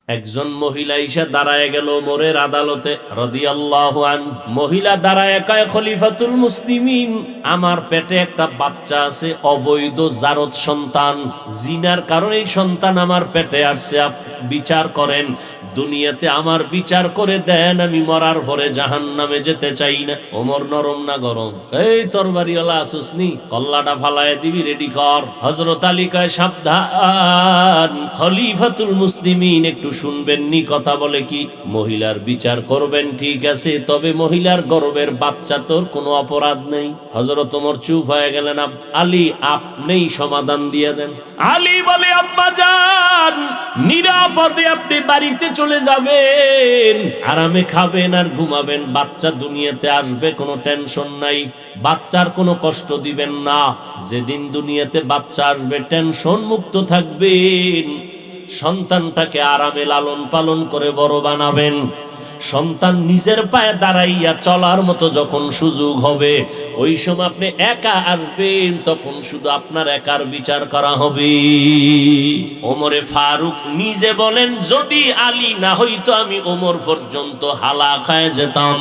একজন মহিলা ইসা দাঁড়ায় গেল ওমরের আদালতে রাদিয়াল্লাহু আনহু। মহিলা দাঁড়ায় কয়, খলিফাতুল মুসলিমিন, আমার পেটে একটা বাচ্চা আছে, অবৈধ জারত সন্তান, জিনার কারণে এই সন্তান আমার পেটে আসছে, বিচার করেন, দুনিয়াতে আমার বিচার করে দেন, আমি মরার পরে জাহান্নামে যেতে চাই না। ওমর নরম না গরম? এই তরবারিওয়ালা আসুসনি, কল্লাটা ফালায় দিবি, রেডি কর। হযরত আলী কয়, সাবধান, খলিফাতুল মুসলিমিন একটু শুনবেননি কথা বলে কি? মহিলার বিচার করবেন ঠিক আছে, তবে মহিলার গর্ভের বাচ্চা তোর কোনো অপরাধ নেই। হযরত ওমর চুপ হয়ে গেলেন। আলী, আপনিই সমাধান দিয়ে দেন। আলী বলে, আম্মা জান, নিরাপদে আপনি বাড়িতে চলে যাবেন, আরামে খাবেন আর ঘুমাবেন, বাচ্চা দুনিয়াতে আসবে, কোনো টেনশন নাই, বাচ্চার কোনো কষ্ট দিবেন না। যেদিন দুনিয়াতে বাচ্চা আসবে টেনশন মুক্ত থাকবেন, সন্তানটাকে আরামে লালন পালন করে বড় বানাবেন। সন্তান নিজের পায়ে দাঁড়াইয়া চলার মতো যখন সুযোগ হবে, ওই সময় আপনি একা আসবেন, তখন শুধু আপনার একার বিচার করা হবে। ওমরে ফারুক নিজে বলেন, যদি আলী না হইতো আমি ওমর পর্যন্ত হালাক হয়ে যেতাম।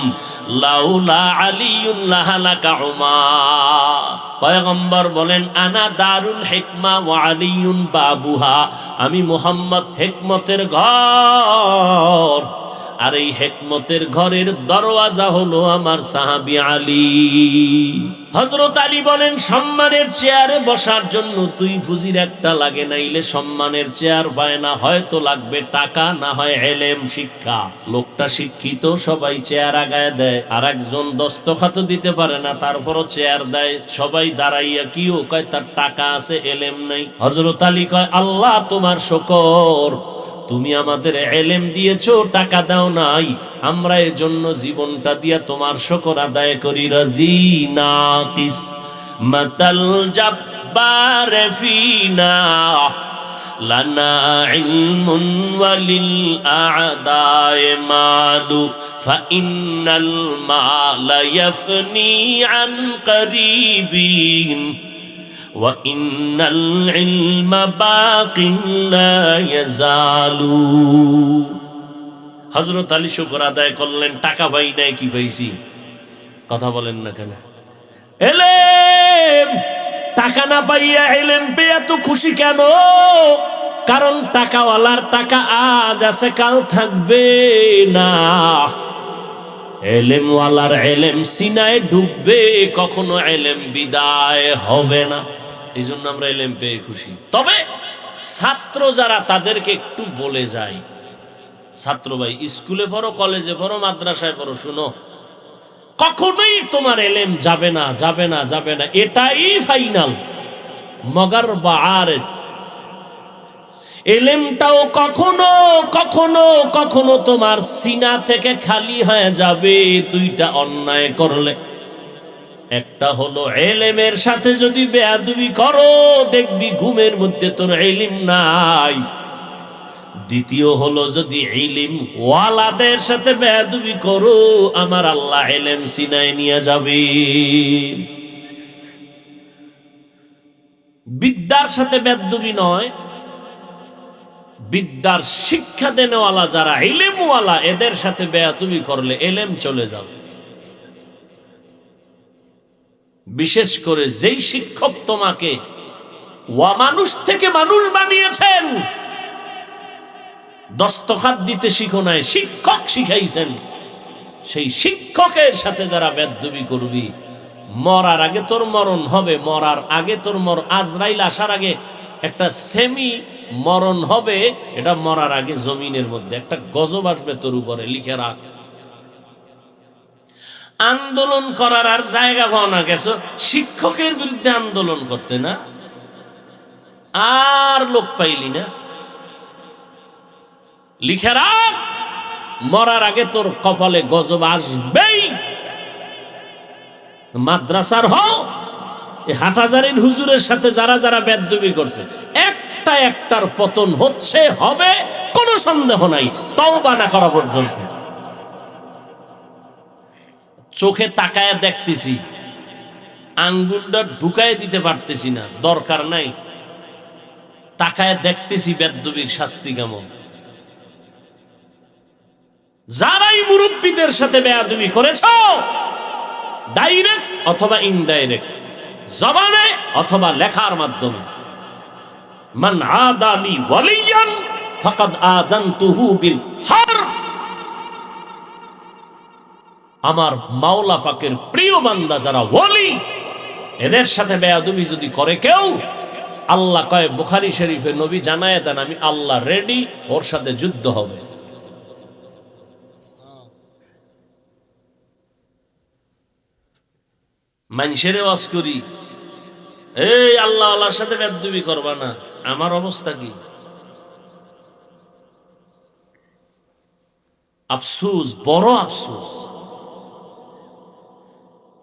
লাউলা আলিয়ুন লাহালাকা উমার। পয়গম্বর বলেন, আনা দারুল হিকমা ওয়া আলিয়ুন বাবুহা, আমি মুহাম্মদ হিকমতের ঘর, আর এই হিকমতের ঘরের দরওয়াজা হলো আমার সাহাবী আলী। হযরত আলী বলেন, সম্মানের চেয়ারে বসার জন্য দুই পুঁজির একটা লাগে, নাইলে সম্মানের চেয়ার পায় না। হয়তো লাগবে টাকা, না হয় ইলম, শিক্ষা। লোকটা শিক্ষিত, সবাই চেয়ার আগায় দেয়, আর একজন দস্তখত দিতে পারে না, তারপরও চেয়ার দেয়, সবাই দাঁড়াইয়া কিও কয় তার টাকা আছে, ইলম নাই। হযরত আলী কয়, আল্লাহ তোমার শুকর, তুমি আমাদের ইলম দিয়েছো, টাকা দাও নাই, আমরা এজন্য জীবনটা দিয়া তোমার শুকর আদায় করি। রাজিনা কিস মাতাল জাব্বার ফিনা লানা ইলমুন ওয়ালিল আ'দায়ে মালু ফাইন্নাল মালা ইয়াফনি আন করিবিন وَإِنَّ الْعِلْمَ بَاقٍ لَا يَزَالُ। হযরত আলী শুকর আদায় করলেন, টাকা পাই নাই, কি পাইছি? কথা বলেন না কেন? ইলম। টাকা না পাইয়া ইলম পেয়ে এত খুশি কেন? কারণ টাকাওয়ালার টাকা আজ আছে, কাল থাকবে না। ইলমওয়ালার ইলম সিনায় ঢুকবে, কখনো ইলম বিদায় হবে না। এই জন্য আমরা ইলম পেয়ে খুশি। তবে ছাত্র যারা, তাদেরকে একটু বলে যাই, ছাত্র ভাই, স্কুলে পড়ো, কলেজে পড়ো, মাদ্রাসায় পড়ো, শুনো, কখনোই তোমার ইলম যাবে না, যাবে না, যাবে না, এটাই ফাইনাল। মগর বা আরেজ, ইলমটাও কখনো কখনো কখনো তোমার সিনা থেকে খালি হয়ে যাবে দুইটা অন্যায় করলে। একটা হলো ইলমের সাথে যদি বেয়াদবি করো, দেখবি ঘুমের মধ্যে তোর ইলম নাই। দ্বিতীয় হলো যদি ইলম ওয়ালাদের সাথে বেয়াদবি করো, আমার আল্লাহ ইলম সিনায় নিয়ে যাবে। বিদ্যার সাথে বেয়াদবি নয়, বিদ্যার শিক্ষা দেনেওয়ালা যারা ইলমওয়ালা, এদের সাথে বেয়াদবি করলে ইলম চলে যাবে। বিশেষ করে যেই শিক্ষক তোমাকে মানুষ থেকে মানুষ বানিয়েছেন, দস্তখত দিতে শিখো নাই, শিক্ষক শিখাইছেন, সেই শিক্ষকের সাথে যারা বেয়াদবি করবি, মরার আগে তোর মরণ হবে, মরার আগে তোর আজরাইল আসার আগে একটা সেমি মরণ হবে, এটা মরার আগে জমিনের মধ্যে একটা গজব আসবে তোর উপরে, লিখে রাখ। আন্দোলন করার আর জায়গা পাও না, গেছো শিক্ষকের বিরুদ্ধে আন্দোলন করতে, না আর লোক পাইলি না, লিখে রাখ, মরার আগে তোর কপালে গজব আসবেই। মাদ্রাসার হও, হাটহাজারীর হুজুরের সাথে যারা যারা বেয়াদবি করছে, একটার পতন হচ্ছে, হবে, কোনো সন্দেহ নাই, তওবা না করা পর্যন্ত। চোখে তাকায় দেখতেছি, আঙ্গুলটা ঢুকায় দিতে পারতেছি না, দরকার নাই, তাকায় দেখতেছি বেয়াদবির শাস্তি কেমন। যারাই মুরব্বীদের সাথে বেয়াদবি করেছো, ডাইরেক্ট অথবা ইনডাইরেক্ট, জবানে অথবা লেখার মাধ্যমে, মান আদালি ওয়ালিয়ান ফাকাদ আযানতুহু বিল হারব, আমার মাওলা পাকের প্রিয় বান্দা যারা ওয়ালি, এদের সাথে বেয়াদবি যদি করে কেউ, আল্লাহ কয় বুখারী শরীফে, নবী জানায় দেন আমি আল্লাহ রেডি, ওর সাথে যুদ্ধ হবে। মানুষের ওয়াজ করি, এই আল্লাহ আল্লাহর সাথে বেয়াদবি করবা না, আমার অবস্থা কি? আফসোস, বড় আফসোস।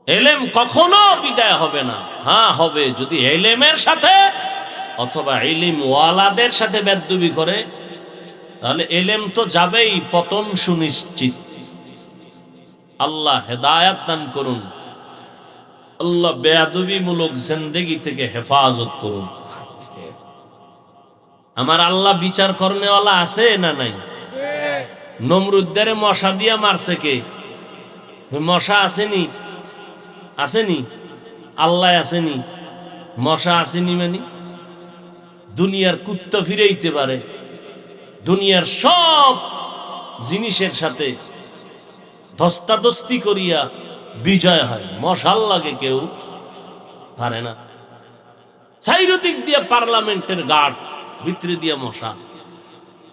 এলেম কখনো বিদায় হবে না। হ্যাঁ হবে, যদি এলেমের সাথে অথবা ইলম ওয়ালাদের সাথে বেয়াদবি করে, তাহলে এলেম তো যাবেই, পতন সুনিশ্চিত। আল্লাহ হেদায়াত দান করুন, আল্লাহ বেয়াদবি মূলক জিন্দেগি থেকে হেফাজত করুন। আমার আল্লাহ বিচার করনেওয়ালা আছে না নাই? নমরুদ্দের মশা দিয়া মারছে কে? মশা আসেনি? আসেনি? আল্লাহ আসেনি? মশা আসেনি? মানে দুনিয়ার কুত্তা ফিরাইতে পারে, দুনিয়ার সব জিনিসের সাথে ধস্তাধস্তি করিয়া বিজয় হয়, মশাল লাগে কেউ পারে না। চাইরদিক দিয়া পার্লামেন্টের গার্ড, ভিতরে দিয়া মশা,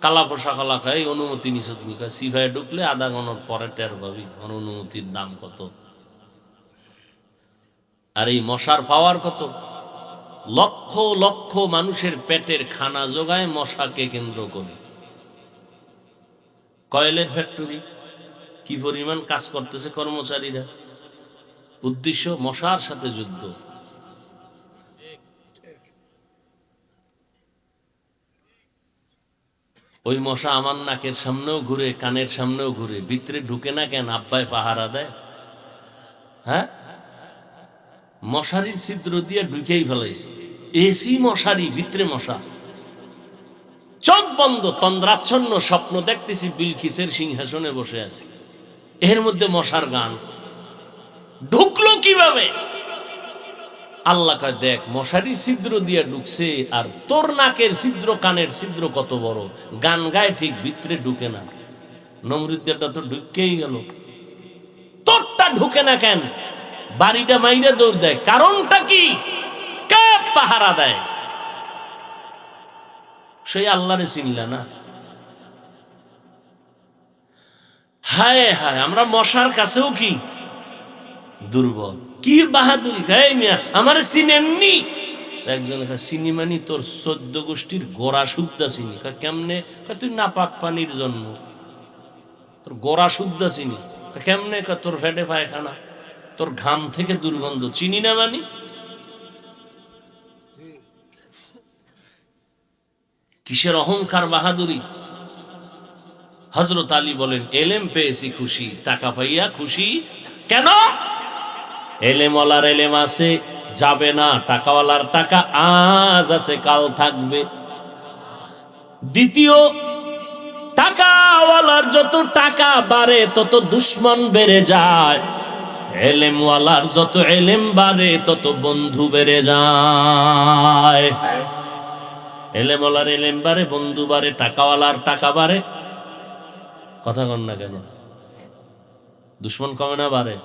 কালা পোশাক কালা খাই, অনুমতি নিছত নিখায়, সিফায় ঢুকলে আধা ঘন্টার পরে টের পাবি অনুমতির দাম কত। আর এই মশার পাওয়ার কত? লক্ষ লক্ষ মানুষের পেটের খানা যোগায় মশাকে কেন্দ্র করে। কয়েলের ফ্যাক্টরি, কি পরিমাণ কাজ করতেছে কর্মচারীরা, উদ্দেশ্য মশার সাথে যুদ্ধ। ওই মশা আমার নাকের সামনেও ঘুরে, কানের সামনেও ঘুরে, ভিতরে ঢুকে না কেন? আব্বাই পাহারা দেয়। হ্যাঁ, মশারির ছিদ্র দিয়ে ঢুকেই ফেলাইছে, এসি মশারি, ভিতরে মশা। চোখ বন্ধ, তন্দ্রাচ্ছন্ন স্বপ্ন দেখতেছি বিলকিসের সিংহাসনে বসে আছে, এর মধ্যে মশার গান। ঢুকলো কিভাবে? আল্লাহ কয় দেখ, মশারি ছিদ্র দিয়ে ঢুকছে, আর তোর নাকের ছিদ্র, কানের ছিদ্র কত বড়, গান গায় ঠিক, ভিতরে ঢুকে না। নমরুদ্দেরটা তো ঢুকেই গেল, তোরটা ঢুকে না কেন? বাড়িটা মাইরে দৌড় দেয়, কারণটা কি? কে পাহারা দেয়? সেই আল্লাহরে চিনলা না। হায় হায়, আমরা মশার কাছেও কি দুর্বল। কি বাহাদুরি! খাই মিয়া, আমারে চিনেননি? একজন চিনি মানি তোর 14 গোষ্ঠীর গোড়া শুদ্ধা চিনি। কেমনে? তুই নাপাক পানির জন্ম, তোর গোড়া শুদ্ধা চিনি। কেমনে? তোর ফেটে পায়খানা, তোর ঘাম থেকে দুর্গন্ধ, চিনি না মানি? কিসের অহংকার, বাহাদুরি! হযরত আলী বলেন, এলেম পেয়েছি খুশি, টাকা পাইয়া খুশি কেন? এলেমওয়ালার এলেম আছে, যাবে না। টাকাওয়ালার টাকা আজ আছে, কাল থাকবে। দ্বিতীয়, টাকাওয়ালার যত টাকা বাড়ে তত দুশ্মন বেড়ে যায়, এলেমওয়ালার যত এলেম বাড়ে তত বন্ধু বেড়ে যায়। এলেমওয়ালার এলেম বাড়ে, বন্ধু বাড়ে, টাকাওয়ালার টাকা বাড়ে। কথা কন না কেন? দুশ্মন কমে না বাড়ে?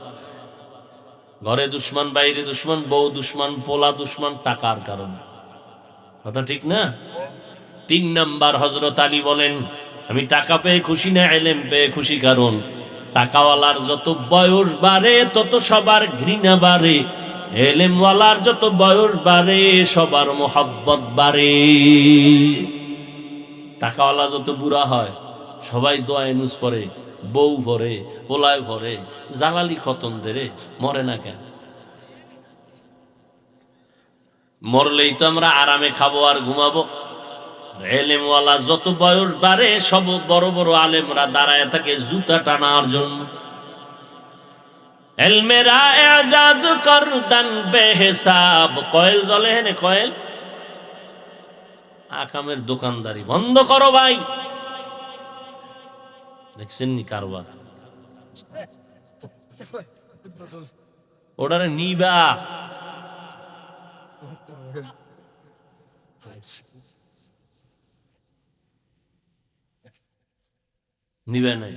ঘরে দুশ্মন, বাইরে দুশ্মন, বউ দুশ্মন, পোলা দুশ্মন, টাকার কারণে। কথা ঠিক না? 3 নাম্বার, হযরত আলী বলেন, আমি টাকা পেয়ে খুশি না, এলেম পেয়ে খুশি। কারণ টাকাওয়ালার যত বয়স বাড়ে তত সবার ঘৃণা বাড়ে, এলেমওয়ালার যত বয়স বাড়ে সবার মোহাব্বত বাড়ে। টাকাওয়ালা যত বুড়া হয় সবাই দোয়া নুস পড়ে, বউ ভরে, পোলায় ভরে, জালালি খতম দেরে, মরে না কেন? মরলেই তো আমরা আরামে খাবো আর ঘুমাবো। এলেমওয়ালা যত বয়স বাড়ে সব বড় বড় আলেমরা দাঁড়ায় থাকে জুতা টানার জন্য। এলমেরা এজাজ করদান বেহিসাব। কয়েল জ্বলে হেনে, কয়েল। আকামের দোকানদারি বন্ধ করো ভাই। দেখছেন নি কারবার? ওটারে নিবা নিবে নাই।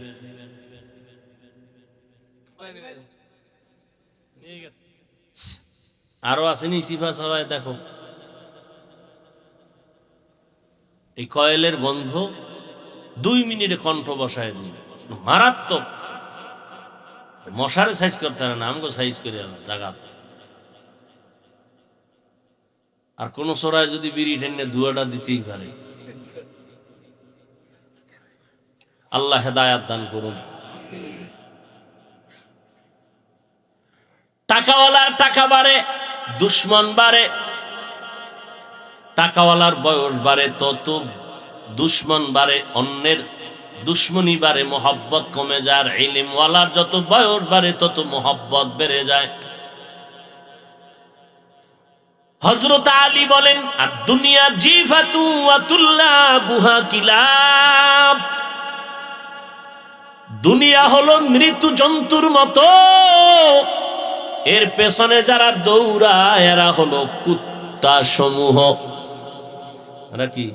আরো আসেনি সিফা সবাই দেখো, এই কয়েলের গন্ধ 2 মিনিটে কণ্ঠ বসায় দিন, মারাত্মক। মশারে সাইজ করতে না, আমাকে সাইজ করে জায়গা। আর কোন সরায় যদি বিড়ি টেনে ধুয়াটা দিতেই পারে। আল্লাহ হেদায়াত দান করুন। টাকাওয়ালার টাকা বাড়ে, দুশ্মন বাড়ে। টাকাওয়ালার বয়স বাড়ে তত দুশ্মন বাড়ে, অন্যের দুশ্মনী বাড়ে, মোহাব্বত কমে যায়। আর ইলমওয়ালার যত বয়স বাড়ে তত মোহাব্বত বেড়ে যায়। হযরত আলী বলেন, আর দুনিয়া জিফাতু ওয়া তুল্লাবুহা কিলাব, দুনিয়া হলো মৃত্যু জন্তুর মতো, এর পেছনে যারা দৌড়ায় এরা হলো কুত্তা সমূহ। এরা কি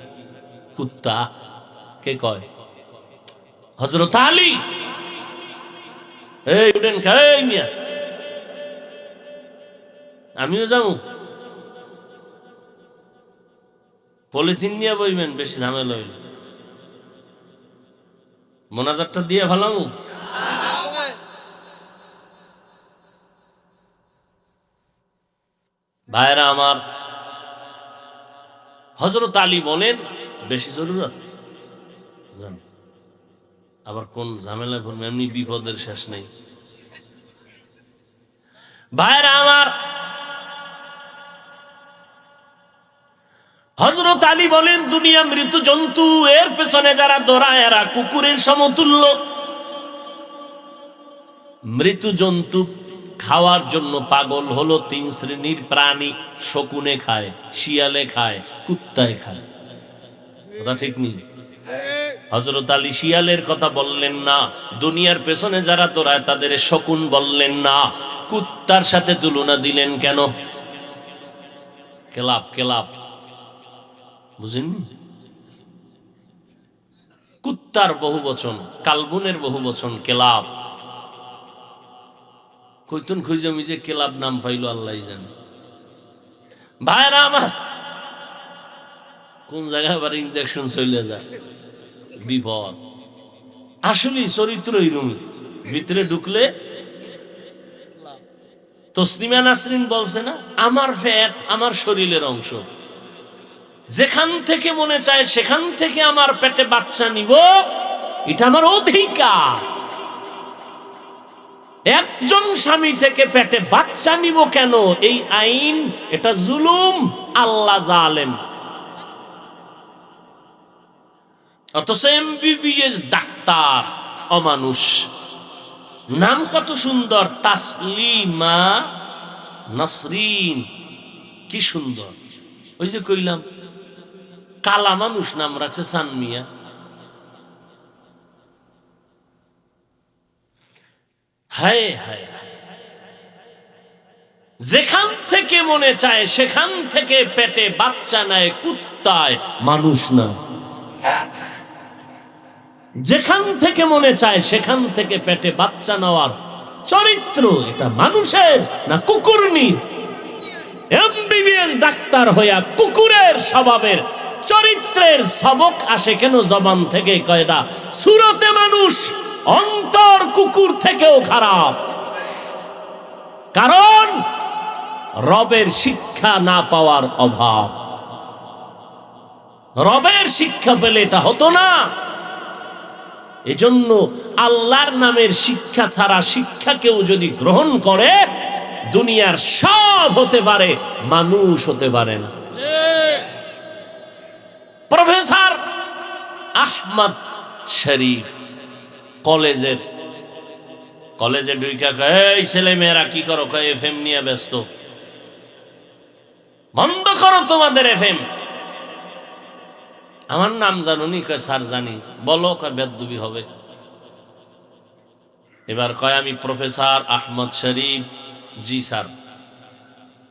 কুত্তা? কে কয়? হযরত আলী। এই উঠেন, খাই মিয়া, আমিও যাবো। পলিথিন নিয়ে বইবেন, বেশি ঝামেলা হইল। মোনাজাতটা দিয়ে ভালামু। ভাইরা আমার, হযরত আলী বলেন বেশি জরুরত জান, আবার কোন ঝামেলায় পড়বে, এমনি বিপদের শেষ নেই। ভাইরা আমার, হযরত আলী বলেন দুনিয়া মৃত জন্তু, এর পেছনে যারা দৌড়ায় এরা কুকুরের সমতুল্য। মৃত জন্তু খাওয়ার জন্য পাগল হলো 3 শ্রেণীর প্রাণী। শকুনে খায়, শিয়ালে খায়, কুত্তায় খায়। কথা ঠিক নেই? হযরত আলী শিয়ালের কথা বললেন না, দুনিয়ার পেছনে যারা দৌড়ায় তাদের শকুন বললেন না, কুত্তার সাথে তুলনা দিলেন কেন? কেলাব, কেলাব, বুঝেননি? কুত্তার বহু বচন, কালবুনের বহু বচন কেলাব। কইতুন খুঁজে মিজে কেলাব নাম পাইলো আল্লাহ জানে। ভাইরা আমার, কোন জায়গায় আবার ইনজেকশন চলে যায়, বিপদ। আসলে চরিত্র এরকমই, ভিতরে ঢুকলে। তসলিমা নাসরিন বলছে না, আমার ফ্যাট আমার শরীরের অংশ, যেখান থেকে মনে চায় সেখান থেকে আমার পেটে বাচ্চা নিব, এটা আমার অধিকার। একজন স্বামী থেকে পেটে বাচ্চা নিব কেন? এই আইন, এটা জুলুম। আল্লাহ জালেম। অথচ এমবিবিএস ডাক্তার অমানুষ। নাম কত সুন্দর, তাসলিমা নাসরিন, কি সুন্দর। ওই যে কইলাম কালা মানুষ নাম রাখছে সানমিয়া। হায় হায়, যেখান থেকে মনে চায় সেখান থেকে পেটে বাচ্চা নেয়, কুত্তায়, মানুষ না। যেখান থেকে মনে চায় সেখান থেকে পেটে বাচ্চা নেওয়ার চরিত্র, এটা মানুষের না কুকুরনির? এমবিবিএস ডাক্তার হইয়া কুকুরের স্বভাবের চরিত্রের সবক আসে কেন জবান থেকে? কয়টা সুরতে মানুষ, অন্তর কুকুর থেকেও খারাপ। কারণ রবের শিক্ষা না পাওয়ার অভাব। রবের শিক্ষা পেলে এটা হতো না। এজন্য আল্লাহর নামের শিক্ষা ছাড়া শিক্ষা কেউ যদি গ্রহণ করে, দুনিয়ার সব হতে পারে, মানুষ হতে পারে না। প্রফেসর আহমদ শরীফ কলেজে ঢুইকা কয়, এই ছেলে মেয়েরা কি করো? কয় এফএম নিয়ে ব্যস্ত, বন্ধ করো তোমাদের এফএম। আমার নাম জানুনি? কয় স্যার জানি। বলো? কয় বেদবি হবে। এবার কয় আমি প্রফেসর আহমদ শরীফ। জি স্যার।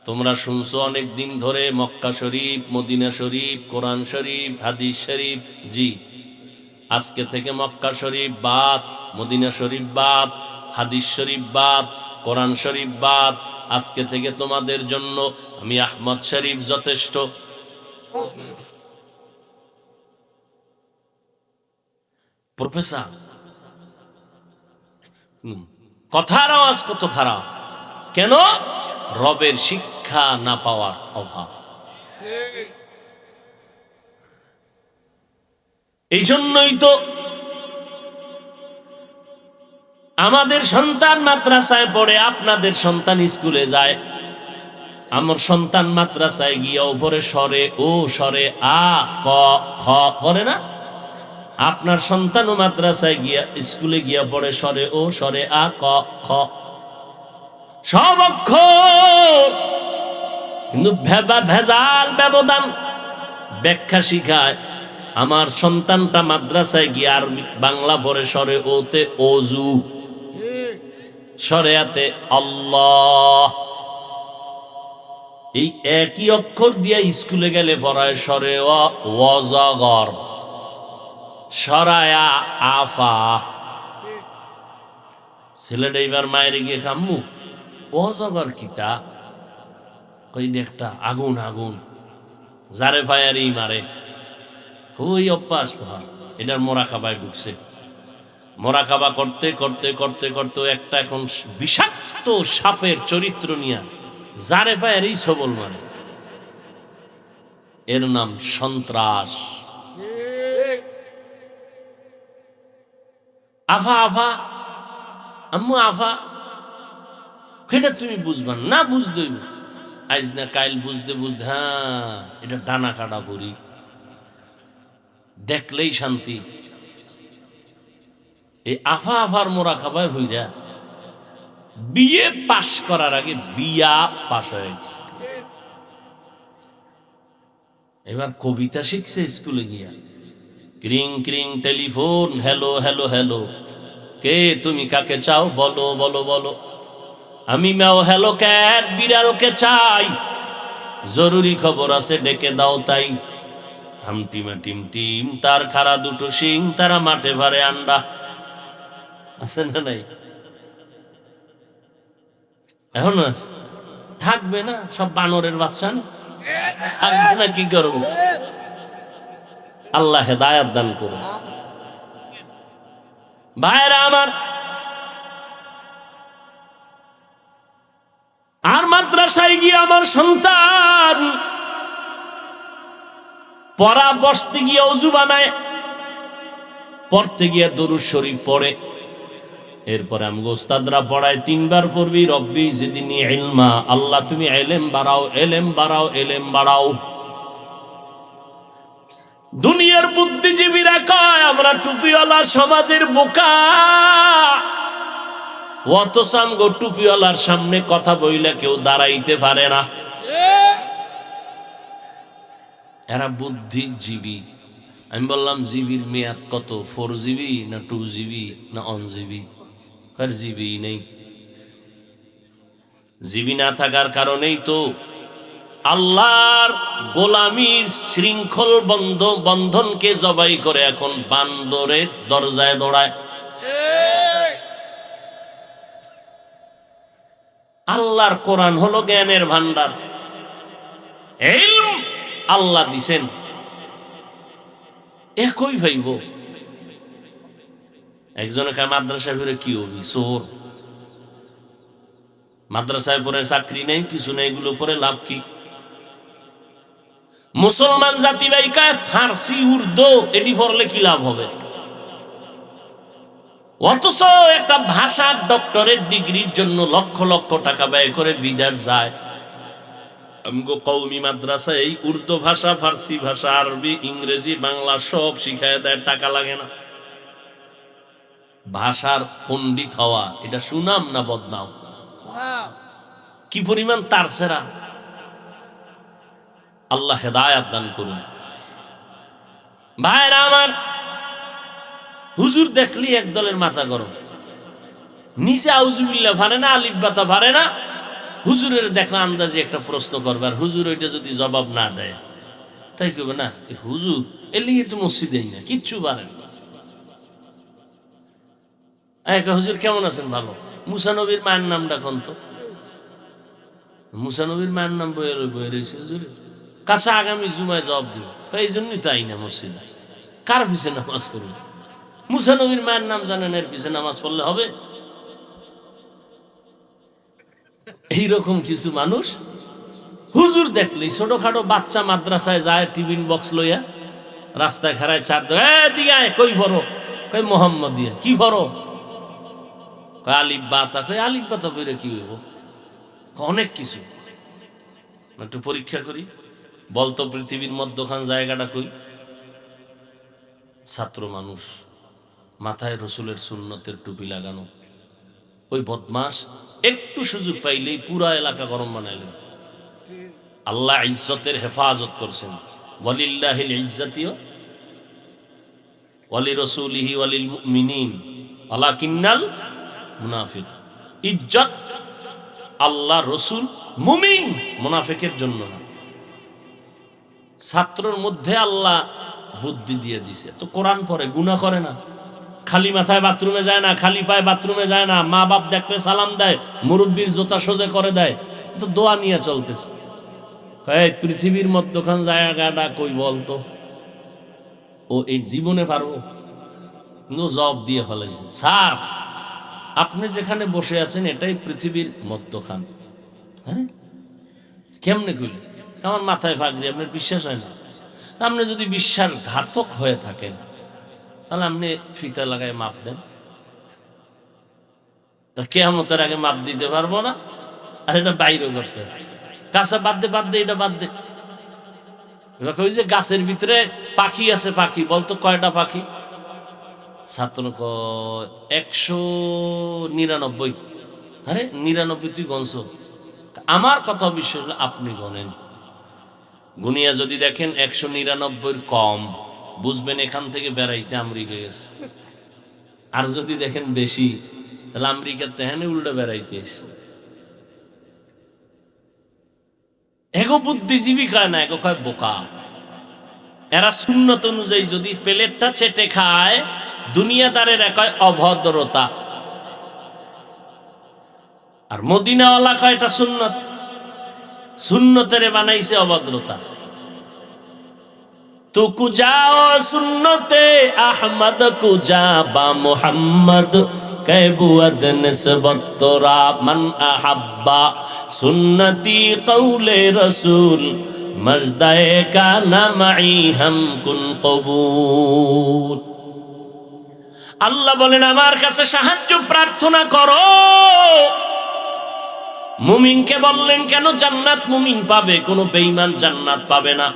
তোমরা শুনছো অনেক দিন ধরে মক্কা শরীফ, মদিনা শরীফ, কোরআন শরীফ, হাদিস শরীফ। জি। আজকে থেকে মক্কা শরীফ বাদ, মদিনা শরীফ বাদ, হাদিস শরীফ বাদ, কোরআন শরীফ বাদ। আজকে থেকে তোমাদের জন্য আমি আহমদ শরীফ যথেষ্ট। প্রফেসর, কথার আওয়াজ কত খারাপ! কেন? রবের শিক্ষা না পাওয়ার অভাব। এই জন্যই তো আমাদের সন্তান মাদ্রাসায় পড়ে, আপনাদের সন্তান স্কুলে যায়। আমার সন্তান মাদ্রাসায় গিয়া উপরে সরে ও সরে আ ক খ পড়ে না? আপনার সন্তানও মাদ্রাসায় গিয়া স্কুলে গিয়া পড়ে সরে ও সরে আ ক খ, সব অক্ষর, কিন্তু ভেজাল ব্যবধান ব্যাখ্যা শিখায়। আমার সন্তানটা মাদ্রাসায় গিয়ে আর বাংলা পড়ে সরে ওতে অজু, সরেয়াতে আল্লাহ। এই একই অক্ষর দিয়া স্কুলে গেলে পড়ায় সরে ওয়াজাগর, সরায়া আফা। ছেলেটা এবার মায়ের গিয়ে কাম্মু ওয়াজাগর কিতা? কই একটা আগুন আগুন, যারে ফায়ারই মারে। ওই অভ্যাস তোমার, এটার মোরাকাবায় ঢুকছে। মোরাকাবা করতে করতে করতে করতে একটা এখন বিষাক্ত সাপের চরিত্র নিয়ে যারে ফায়ারই সবল মারে। এর নাম সন্ত্রাস। আফা আফা, আম্মু আফা, সেটা তুমি বুঝবা না, বুঝতেই আইজ না কাইল বুঝতে বুঝতে, হ্যাঁ এটা ডানা কাটা বুড়ি, দেখলেই শান্তি। এই আফা আফার মোরা খাবায় হইরা বিয়ে পাশ করার আগে বিয়া পাশ হয়ে গেছে। এবার কবিতা শিখছে স্কুলে গিয়া। ক্রিং ক্রিং টেলিফোন, হ্যালো হ্যালো হ্যালো, কে তুমি কাকে চাও বলো বলো বলো, আমি ম্যাও হ্যালো ক্যাট বিড়ালকে চাই, জরুরি খবর আছে ডেকে দাও তাই। হামটিমা টিম টিম, তার খাড়া দুটো শিং, তারা মাঠে ভারে আন্ডা। আছে না নাই? এখন আছে? থাকবে না, সব বানরের বাচ্চা না? থাকবে না, কি করবো? আল্লাহ হেদায়াত দান করুন। ভাইরা আমার, আর মাদ্রাসায় গিয়ে আমার সন্তান পড়া বসতে গিয়ে অজু বানায়, পড়তে গিয়ে দরুদ শরীফ পড়ে। এরপরে আমি ওস্তাদরা পড়ায় 3 বার পড়বি রব্বি জিদনি ইলমা, আল্লাহ তুমি ইলম বাড়াও, ইলম বাড়াও, ইলম বাড়াও। দুনিয়ার বুদ্ধিজীবীরা কয় আমরা টুপিওয়ালা সমাজের বোকা, অথচ আমগো টুপিওয়ালার সামনে কথা বইলে কেউ দাঁড়াইতে পারে না। এরা বুদ্ধিজীবী। আমি বললাম জিবির মেয়াদ কত, 4 জিবি না 2 জিবি না 1 জিবি? জিবি নেই। জিবি না থাকার কারণেই তো আল্লাহর গোলামীর শৃঙ্খল বন্ধনকে জবাই করে এখন বান্দরের দরজায় দৌড়ায়। আল্লাহর কোরআন হলো জ্ঞানের ভান্ডার, ইলম আল্লাহ দিছেন, একই ভাইব। একজনকে মাদ্রাসায় ফিরে কি হবি? চোর। মাদ্রাসায় পড়ে চাকরি নেই, কিছু নেই, এগুলো পরে লাভ কি? মুসলমান জাতি ভাইকায় ফার্সি উর্দু এটি পড়লে কি লাভ হবে? অথচ একটা ভাষার ডক্টরেট ডিগ্রির জন্য লক্ষ লক্ষ টাকা ব্যয় করে বিদেশ যায়। আমগো কওমি মাদ্রাসায় উর্দু ভাষা, ফার্সি ভাষা, আরবি, ইংরেজি, বাংলা সব শিখায় দেয়, টাকা লাগে না। ভাষার পণ্ডিত হওয়া এটা সুনাম না বদনাম? কি পরিমাণ তার সেরা! আল্লাহ হেদায়াত দান করুন। ভাইরা আমার, হুজুর দেখলি এক দলের মাথা গরম, নিচে আউজুবিল্লাহ পারে না, আলিফ বাতা পারে না। হুজুরের দেখলে আন্দাজে একটা প্রশ্ন করবে, আর হুজুর ওইটা যদি জবাব না দেয় তাই কবে না হুজুর এর লিগে তো মসজিদেই না, কিচ্ছু পারেন। হুজুর কেমন আছেন? ভালো। মুসা নবীর মায়ের নামটা কোন? তো মুসা নবীর মায়ের নাম বইয়ে রয়েছে হুজুর কাছে, আগামী জুমায় জবাব দিব। এই জন্যই তাই না মসজিদ, কার পিছে নামাজ পড়বে? মুসা নবীর মায়ের নাম জানেন, এর পিছে নামাজ পড়লে হবে? এইরকম কিছু মানুষ হুজুর দেখলেই, ছোটখাটো বাচ্চা মাদ্রাসায় যায় টিফিন বক্স লইয়া, রাস্তায় খাড়ায় চার দিকে কই ভরো, কই মোহাম্মদ দিয়া কি ভরো, কয় আলিফ বাতা, কই আলিফ বাতা বইরে কি হইব, অনেক কিছু। একটু পরীক্ষা করি, বলতো পৃথিবীর মধ্যখান জায়গাটা কই? ছাত্র মানুষ, মাথায় রসুলের সুন্নতের টুপি লাগানো, ওই বদমাস একটু সুযোগ পাইলেই পুরা এলাকা গরম বানাইলেন। আল্লাহ ইজ্জতের হেফাজত করছেন, ওয়ালিল্লাহিল ইজ্জাতিও ওয়ালি রাসূলিহি ওয়ালিল মুমিনিন ওয়ালাকিন্নাল মুনাফিক। ইজ্জত আল্লাহ, রসুল, মুমিন, মুনাফিকের জন্য না। ছাত্রর মধ্যে আল্লাহ বুদ্ধি দিয়ে দিছে, তো কোরআন পড়ে, গুনাহ করে না, খালি মাথায় বাথরুমে যায় না, খালি পায়ে বাথরুমে যায় না, মা বাপ দেখলে সালাম দেয়, মুরব্বীর জোতা সোজা করে দেয়, তো দোয়া নিয়ে চলতেছে। পৃথিবীর মধ্যখান জায়গাটা কই বলতো? ও এই জীবনে পারবো? জবাব দিয়ে ফেলাইছে, স্যার আপনি যেখানে বসে আছেন এটাই পৃথিবীর মধ্যখান। হ্যাঁ কেমনে কইলে? আমার মাথায় ফাগরি, আপনার বিশ্বাস হয় না? আপনি যদি বিশ্বাসঘাতক হয়ে থাকেন তাহলে আপনি ফিতা লাগায় মাপ দেন, কিয়ামতের আগে মাপ দিতে পারবো না। আর এটা বাইরে করতে, কাঁচা বাদ দে, এটা বাদ দে। ওই যে গাছের ভিতরে পাখি আছে, পাখি বলতো কয়টা পাখি? ছাত্র 199। আরে 99 তুই গনছ? আমার কথা বিশ্বাস হলো আপনি গনেন, গুনিয়া যদি দেখেন 199 কম, বুঝবেন এখান থেকে বেড়াইতে আমেরিকা গেছে। আর যদি দেখেন বেশি, তাহলে আমেরিকার তেহানে উল্টা বেড়াইতে এসে। এগো বুদ্ধিজীবী কয় না, এগো কয় বোকা। এরা সুন্নত অনুযায়ী যদি প্লেটটা চেটে খায়, দুনিয়াদারের কয় অভদ্রতা, আর মদিনাওয়ালা কয় এটা সুন্নত, সুন্নতের বানাইছে অভদ্রতা। তু কুজাও সুন্নতে আহমদ কুজা বা মুহাম্মদ कैबुअद निस्बत तोरा मन अहब्बा सुन्नती कौले रसूल मजदाए का नमाई हम कुन कबूल। আল্লাহ বলেন আমার কাছে সাহায্য প্রার্থনা করো। মুমিনকে বললেন কেন? জান্নাত মুমিন পাবে, কোনো বেঈমান জান্নাত পাবে না।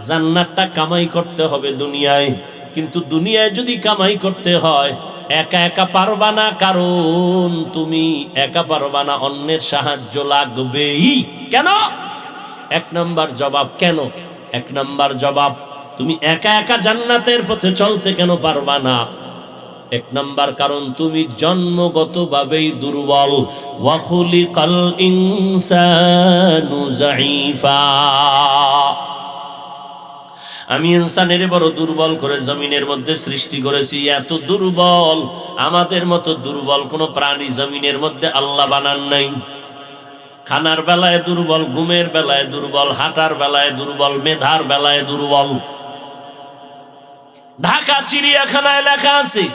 জান্নাতটা কামাই করতে হবে দুনিয়ায়, কিন্তু দুনিয়ায় যদি কামাই করতে হয় একা একা পারবা না, কারণ তুমি একা পারবা না, অন্যের সাহায্য লাগবেই। কেন? এক নাম্বার জবাব, কেন? এক নাম্বার জবাব, তুমি একা একা জান্নাতের পথে চলতে কেন পারবা না? এক নাম্বার কারণ তুমি জন্মগতভাবেই দুর্বল। ওয়া খুলিকাল ইনসানু যায়ীফা, আমি ইনসানের বড় দুর্বল করে জমিনের মধ্যে সৃষ্টি করেছি। এত দুর্বল, আমাদের মতো দুর্বল কোন প্রাণী জমিনের মধ্যে আল্লাহ বানান নাই। খানার বেলায় দুর্বল, ঘুমের বেলায় দুর্বল, হাঁটার বেলায় দুর্বল, মেধার বেলায় দুর্বল। ঢাকা চিড়িয়াখানায় লেখা আছে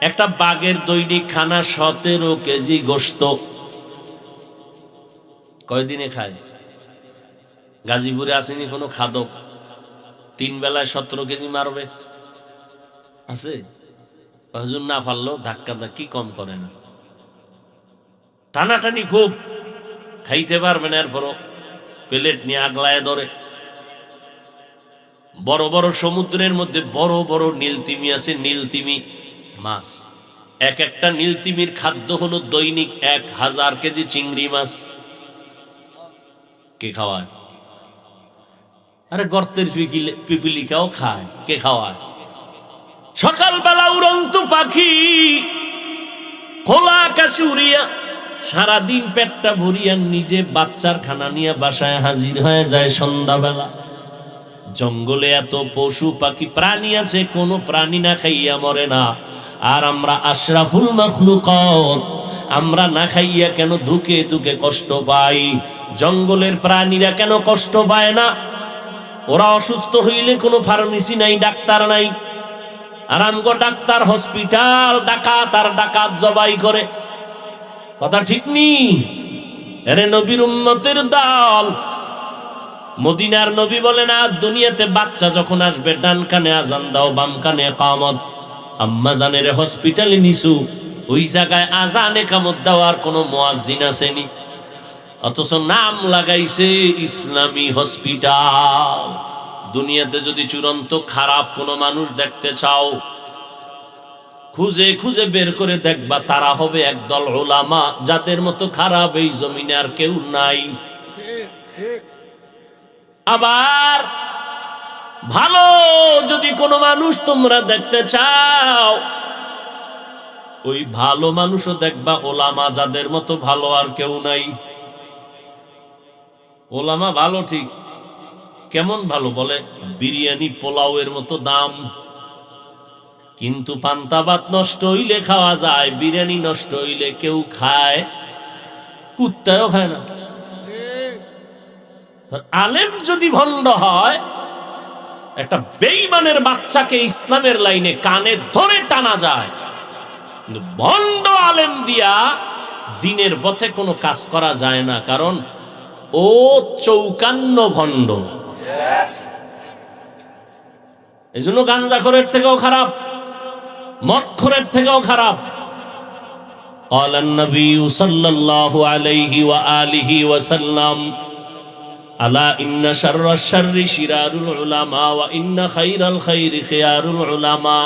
একটা বাঘের দৈনিক খানা 17 কেজি গোশত। কয়দিনে খায়? গাজীপুরে আসেনি কোনো খাদক 3 বেলায় 17 কেজি মারবে? আছে? হুজুর না পারলেও ধাক্কা ধাক্কি কম করে না, টানাটানি খুব, খাইতে পারবে না, এরপরও প্লেট নিয়ে আগলায় ধরে। বড় বড় সমুদ্রের মধ্যে বড় বড় নীলতিমি আছে, নীলতিমি মাছ। এক একটা নীলতিমির খাদ্য হলো দৈনিক 1000 কেজি চিংড়ি মাছ। কে খাওয়ায়? আরে গর্তের পিপিলিকাও খায়। কে খাওয়ায়? সকালবেলা উড়ন্ত পাখি খোলা আকাশে উড়িয়া সারাদিন পেটটা ভরিয়া নিজে বাচ্চার খানা নিয়ে বাসায় হাজির হয়ে যায় সন্ধ্যাবেলা। জঙ্গলে এত পশু পাখি প্রাণী আছে, কোনো প্রাণী না খাইয়া মরে না। আর আমরা আশরাফুল মাখলুকাত, আমরা না খাইয়া কেন দুকে দুকে কষ্ট পাই? জঙ্গলের প্রাণীরা কেন কষ্ট পায় না? ওরা অসুস্থ হইলে কোনো ফার্মেসি নাই, ডাক্তার নাই। আর আমগো ডাক্তার, হসপিটাল, ডাকাত আর ডাকাত জবাই করে। কথা ঠিক নি? এরে নবীর উম্মতের দল, মদিনার নবী বলেন, আর দুনিয়াতে বাচ্চা যখন আসবে ডান কানে আজান দাও, বাম কানে ইকামত। আম্মা জানের হসপিটালে নিছু, ওই জায়গায় আজান ইকামত দেওয়ার কোনো মুয়াজ্জিন আসেনি, অথচ নাম লাগাইছে ইসলামী হসপিটাল। দুনিয়াতে যদি চূড়ান্ত খারাপ কোনো মানুষ দেখতে চাও, খুঁজে খুঁজে বের করে দেখবা, তারা হবে একদল উলামা, যাদের মতো খারাপ এই জমিনে আর কেউ নাই। আবার ভালো যদি কোনো মানুষ তোমরা দেখতে চাও, ওই ভালো মানুষও দেখবা ওলামা, যাদের মতো ভালো আর কেউ নাই। ওলামা ভালো ঠিক, কেমন ভালো? বলে বিরিয়ানি পোলাওয়ের মতো দাম, কিন্তু পান্তা ভাত নষ্ট হইলে খাওয়া যায়, বিরিয়ানি নষ্ট হইলে কেউ খায়? কুত্তাও খায় না। আলেম যদি ভণ্ড হয়, একটা বেঈমানের বাচ্চাকে ইসলামের লাইনে কানে ধরে টানা যায়, কিন্তু ভণ্ড আলেম দিয়া দিনের পথে কোনো কাজ করা যায় না, কারণ ও 54 ভণ্ড। এই জন্য গাঞ্জাখোরের থেকেও খারাপ, মদখোরের থেকেও খারাপ। قال النبي صلى الله عليه وآله وسلم আলা ইন্না শাররাশ শাররি শিরারুল উলামা ওয়া ইন্না খায়রাল খায়রি খিয়ারুল উলামা।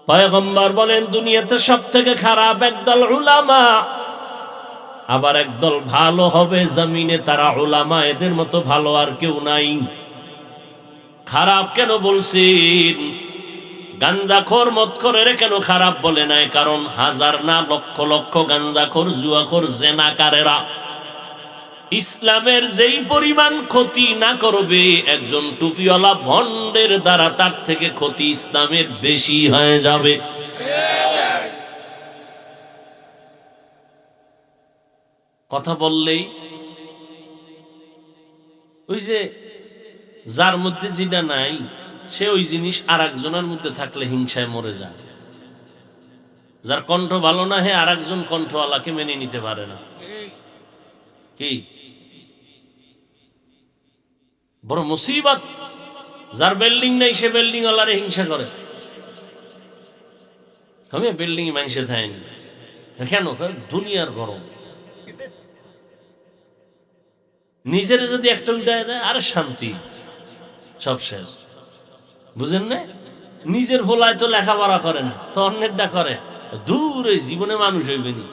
পয়গম্বর বলেন, দুনিয়াতে সবথেকে খারাপ একদল উলামা, আবার একদল ভালো হবে জমিনে, তারা উলামা, এদের মতো ভালো আর কেউ নাই। খারাপ কেন বলছেন? গাঞ্জাখোর মদখোরের কেন খারাপ বলে নাই? কারণ হাজার না লক্ষ লক্ষ গাঞ্জাখোর, জুয়াখোর, জেনাকারেরা ইসলামের যেই পরিমাণ ক্ষতি না করবে একজন টুপিওয়ালা ভণ্ডের দ্বারা, তার থেকে ক্ষতি ইসলামের বেশি হয়ে যাবে। কথা বললেই ওই যে যার মধ্যে যেটা নাই, সে ওই জিনিস আর একজনের মধ্যে থাকলে হিংসায় মরে যায়। যার কণ্ঠ ভালো না, হে আর একজন কণ্ঠওয়ালাকে মেনে নিতে পারে না। কি বড় মুসিবত! যার বিল্ডিং নেই, সে বিল্ডিং ওয়ালারে হিংসা করে। আমি বিল্ডিং মানুষে থাইনি কেন? দুনিয়ার গরম। নিজের যদি একটা উল্টায় দেয়, আর শান্তি, সব শেষ। বুঝেন না? নিজের ভোলায় তো লেখাপড়া করে না, তো অন্যেরটা করে। দূরে জীবনে মানুষ হইবেনি।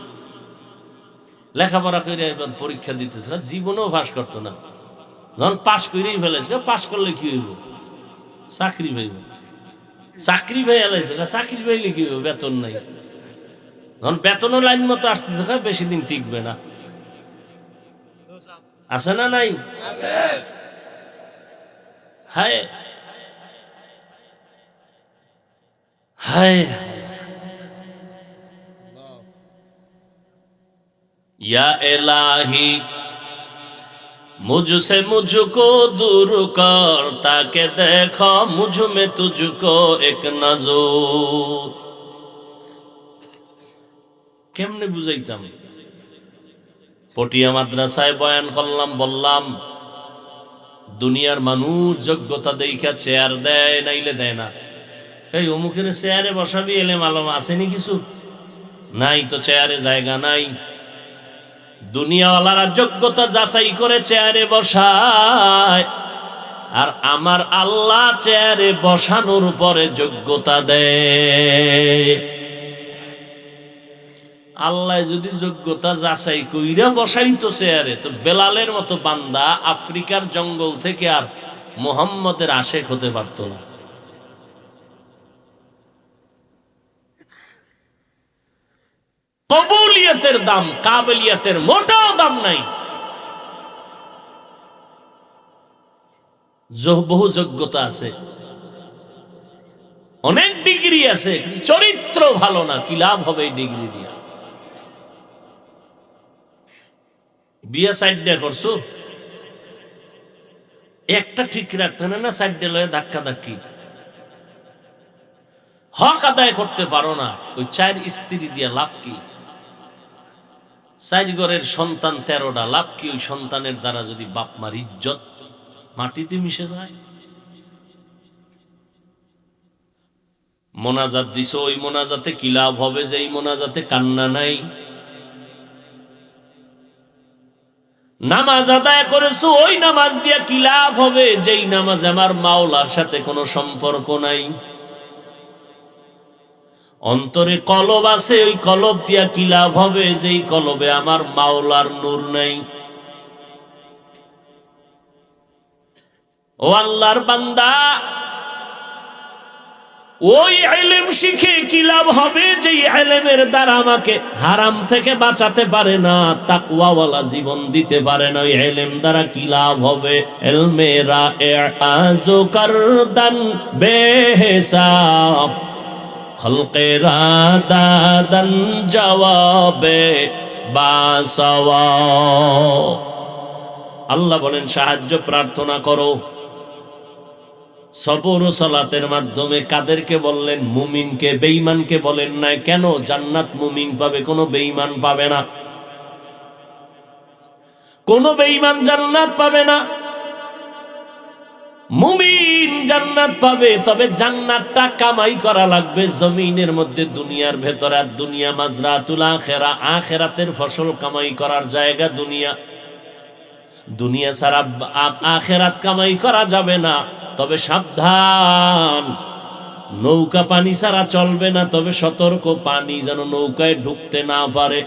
লেখাপড়া করে এবার পরীক্ষা দিতেছে, জীবনেও পাস করতো না। যখন পাশ করেই ফেলেছে, পাশ করলে কি হইব? চাকরি পাইব। চাকরি পাই এলাইছে, চাকরি পাইলে কি হইব? বেতন নাই। যখন বেতনও লাইন মতো আসতেছে, বেশি দিন টিকবে না। আছে না নাই? হায় হায়, या इलाही मुझसे मुझको दूर कर, ताके देखो मुझ में तुझको एक नजर। কেমনে বুঝাইতাম? পটিয়া মাদ্রাসায় বয়ান করলাম, বললাম দুনিয়ার মানুষ যোগ্যতা দেখা চেয়ার দেয়, নাইলে দেয় না। এই অমুকের চেয়ারে বসাবি, এলে মালম আসেনি কিছু? নাই তো, চেয়ারে জায়গা নাই। দুনিয়াওয়ালারা যোগ্যতা যাচাই করে চেয়ারে বসায়, আর আমার আল্লাহ চেয়ারে বসানোর উপরে যোগ্যতা দেয়। আল্লাহ যদি যোগ্যতা যাচাই কইরা বসাইতো চেয়ারে, তো বেলালের মতো বান্দা আফ্রিকার জঙ্গল থেকে আর মুহাম্মদের আশেক হতে পারত না। ইলমের দাম, কাবিলিয়াতের মোটাও দাম নাই। বহু যোগ্যতা আছে, অনেক ডিগ্রি আছে, চরিত্র ভালো না, কি লাভ হবে এই ডিগ্রি দিয়া? বিয়ে সাইড দিয়ে করছো, একটা ঠিক রাখতে না, সাইড দিয়ে লয়ে ধাক্কা ধাক্কি, হক আদায় করতে পারো না, ওই 4 স্ত্রী দিয়া লাভ কি? 4 ঘরের সন্তান 13টা, লাভ কি? ওই সন্তানের দ্বারা যদি বাপ মার ইজ্জত মাটিতে মিশে যায়। মোনাজাত দিছো, ওই মোনাজাতে কি লাভ হবে যে এই মোনাজাতে কান্না নাই? নামাজ আদায় করেছো, ওই নামাজ দিয়া কি লাভ হবে যেই নামাজ আমার মাওলার সাথে কোনো সম্পর্ক নাই? অন্তরে কলব আছে, ওই কলব দিয়া কি লাভ হবে যেই কলবে আমার মাওলার নূর নাই? ও আল্লাহর বান্দা, ওই ইলম শিখে কি লাভ হবে যেই ইলমের দ্বারা আমাকে হারাম থেকে বাঁচাতে পারে না, তাকওয়াওয়ালা জীবন দিতে পারে না? ওই ইলম দ্বারা কি লাভ হবে? ইলমেরা আজো করদান বেহিসাব, খলকেরা দাদান জবাবে বাসাওয়া। আল্লাহ বলেন সাহায্য প্রার্থনা করো সবর ও সালাতের মাধ্যমে। কাদেরকে বললেন? মুমিনকে, বেঈমানকে বলেন না। কেন? জান্নাত মুমিন পাবে, কোনো বেঈমান পাবে না। কোনো বেঈমান জান্নাত পাবে না, মুমিন জান্নাত পাবে। তবে জান্নাতটা কামাই করা লাগবে জমিনের মধ্যে, দুনিয়ার ভেতরে। আর দুনিয়া মাজরাতুল আখিরা, আখিরাতের ফসল কামাই করার জায়গা দুনিয়া। দুনিয়া ছাড়া আখিরাত কামাই করা যাবে না। তবে সাবধান, নৌকা পানি ছাড়া চলবে না। তবে সতর্ক, পানি যেন নৌকায় ঢুকতে না পারে।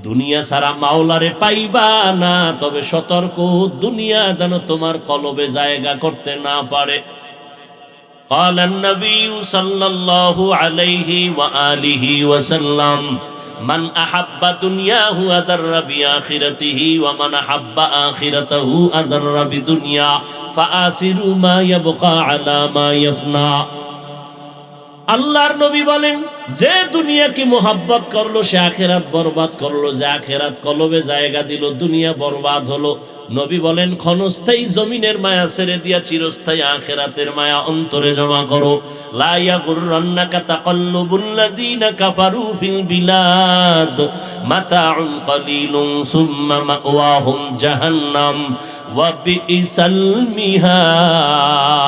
দুনিয়া ছাড়া মাওলারে পাইবা না, তবে সতর্ক, দুনিয়া যেন তোমার কলবে জায়গা করতে না পারে। قال النبي صلى الله عليه وآله وسلم من أحب دنياه أضر بآخرته ومن أحب آخرته أضر بدنيا فآثروا ما يبقى على ما يفنى। আল্লাহর নবী বলেন, যে দুনিয়াকে মোহাব্বত করলো সে আখিরাত বরবাদ করলো। যে আখিরাত কলবে জায়গা দিল, দুনিয়া বরবাদ হলো। নবী বলেন, ক্ষণস্থায়ী জমিনের মায়া ছেড়ে দিয়া চিরস্থায়ী আখিরাতের মায়া অন্তরে জমা করো। লা ইয়াগুররান্নাকা তাকাল্লুবুল্লাযীনা কাফারু ফিল বিলাদ মাতাউন কলিলুন সুম্মা মাওয়াহুম জাহান্নাম ওয়া বিইসাল মিহাদ।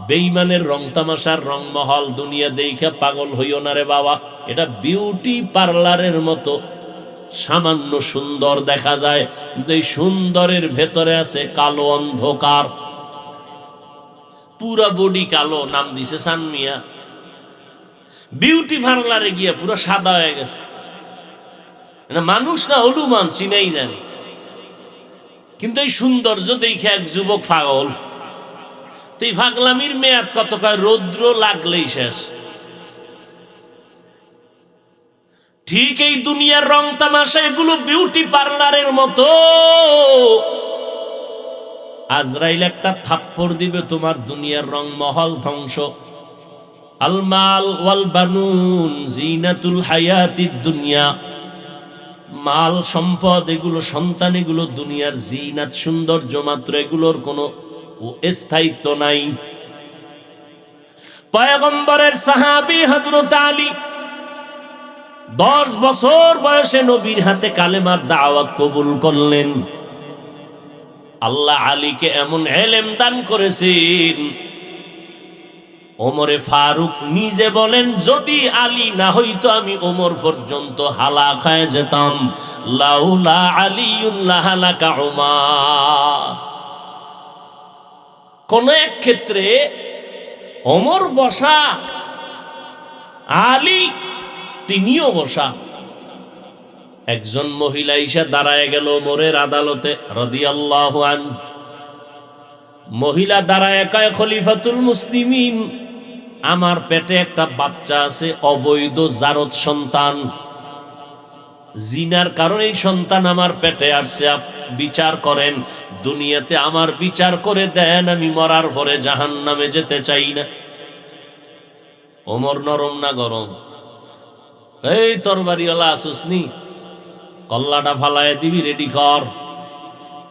বেঈমানের রং তামাশার রংমহল দুনিয়া দেখা পাগল হইও না রে বাবা। এটা বিউটি পার্লারের মতো সামান্য সুন্দর দেখা যায়, কিন্তু এই সুন্দরের ভেতরে আছে কালো অন্ধকার। পুরা বডি কালো, নাম দিছে সানমিয়া। বিউটি পার্লারে গিয়া পুরো সাদা হয়ে গেছে। এটা মানুষ না, হলুমান, চিনাই জানি। কিন্তু এই সৌন্দর্য দেখে এক যুবক পাগল। এই পাগলামির মেয়াদ কত? রৌদ্র লাগলেই শেষ। ঠিক এই দুনিয়ার রং তামাশা, এগুলো বিউটি পার্লারের মতো। আজরাইল একটা থাপ্পড় দিবে, তোমার দুনিয়ার রং মহল ধ্বংস। আল মাল ওয়াল বানুন জিনাতুল হায়াতিদ দুনিয়া। মাল সম্পদ, এগুলো সন্তান, এগুলো দুনিয়ার জিনাত, সৌন্দর্য মাত্র। এগুলোর কোনো স্থায়িত্ব নাই। পয়গম্বরের সাহাবী হযরত আলী 10 বছর বয়সে নবীর হাতে কালেমার দাওয়াত কবুল করলেন। আল্লাহ আলীকে এমন ইলম দান করেছেন, ওমরে ফারুক নিজে বলেন, যদি আলী না হইতো আমি ওমর পর্যন্ত হালাক হয়ে যেতাম। লাউলা আলিয়ুন লাহালাকা উমার। কোন এক ক্ষেত্রে ওমর বসা, আলী তিনিও বসা। একজন মহিলা এসে দাঁড়ায় গেল ওমরের আদালতে রাদিয়াল্লাহু আনহু। মহিলা দাঁড়ায় কয়, খলিফাতুল মুসলিমিন আমার পেটে একটা বাচ্চা আছে, অবৈধ জারত সন্তান, জিনার কারণে এই সন্তান আমার পেটে আসছে, বিচার করেন। দুনিয়াতে আমার বিচার করে দেন, আমি মরার পরে জাহান্নামে যেতে চাই না। ওমর নরম না গরম? এই তরবারিওয়ালা আসুসনি, কল্লাটা ফালায় দিবি, রেডি কর।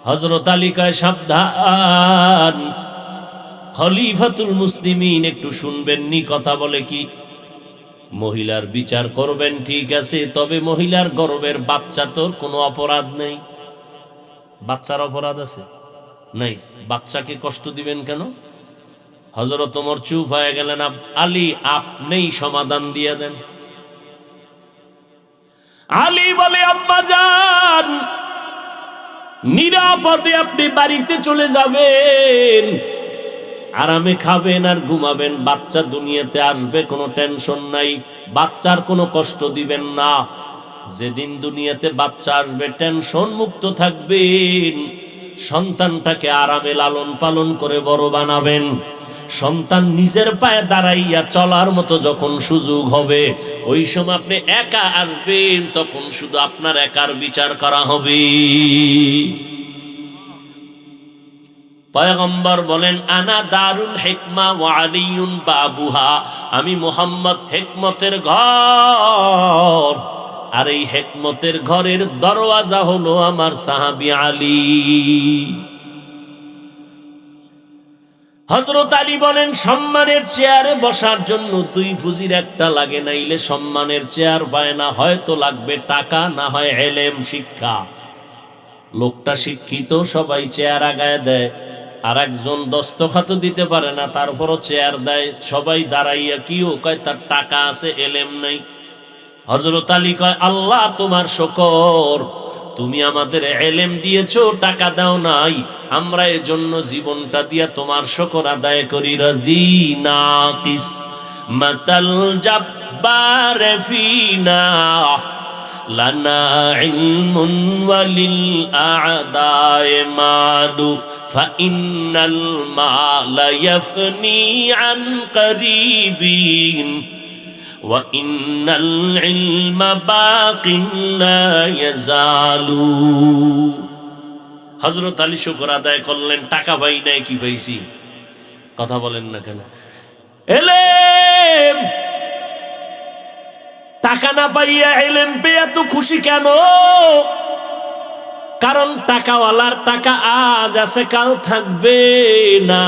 হযরত আলী কয় সাবধান, খলিফাতুল মুসলিমিন একটু শুনবেন নি কথা বলে কি? মহিলার বিচার করবেন ঠিক আছে, তবে মহিলার গর্ভের বাচ্চা তোর কোনো অপরাধ নেই। বাচ্চার অপরাধ আছে? নাই। বাচ্চাকে কষ্ট দিবেন কেন? হযরত ওমর চুপ হয়ে গেলেন। আলী আপনিই সমাধান দিয়ে দেন। আলী বলে আম্মা জান, নিরাপদে আপনি বাড়িতে চলে যাবেন, আরামে খাবেন আর ঘুমাবেন, বাচ্চা দুনিয়াতে আসবে, কোনো টেনশন নাই, বাচ্চার কোনো কষ্ট দিবেন না। যেদিন দুনিয়াতে বাচ্চা আসবে টেনশন মুক্ত থাকবেন, সন্তানটাকে আরামে লালন পালন করে বড় বানাবেন। সন্তান নিজের পায়ে দাঁড়াইয়া চলার মতো যখন সুযোগ হবে, ওই সময় আপনি একা আসবেন, তখন শুধু আপনার একার বিচার করা হবে। পয়গম্বর বলেন আনা দারুল হিকমা ওয়া আলিয়ুন বাবুহা, আমি মুহাম্মদ হিকমতের ঘর, আর এই হিকমতের ঘরের দরওয়াজা হলো আমার সাহাবী আলী। হযরত আলী বলেন সম্মানের চেয়ারে বসার জন্য দুই পুঁজির একটা লাগে, নাইলে সম্মানের চেয়ার পায় না। হয়তো লাগবে টাকা, না হয় ইলম, শিক্ষা। লোকটা শিক্ষিত, সবাই চেয়ার আগায় দেয়, আর একজন দস্তখত দিতে পারে না, তারপরও চেয়ার দেয়, সবাই দাঁড়াইয়া কিও কয় তার টাকা আছে, এলেম নাই। হযরত আলী কয় আল্লাহ তোমার শুকর, তুমি আমাদের ইলম দিয়েছো, টাকা দাও নাই, আমরা এজন্য জীবনটা দিয়া তোমার শুকর আদায় করি। রাজি নাকিস মাতাল জাব্বার ফিনা লানা ইলমুন ওয়ালিল আ'দায়ে মালু ফাইন্নাল মালা ইয়াফনি আন করিবিন ওয়া ইন্নাল ইলমা বাকিন লা ইয়াজালু। হযরত আলী শুকর আদায় করলেন, টাকা পাই নাই, কি পাইছি? কথা বলেন না কেন? ইলম। টাকা না পাইয়া ইলম পেয়ে এত খুশি কেন? কারণ টাকাওয়ালার টাকা আজ আছে, কাল থাকবে না।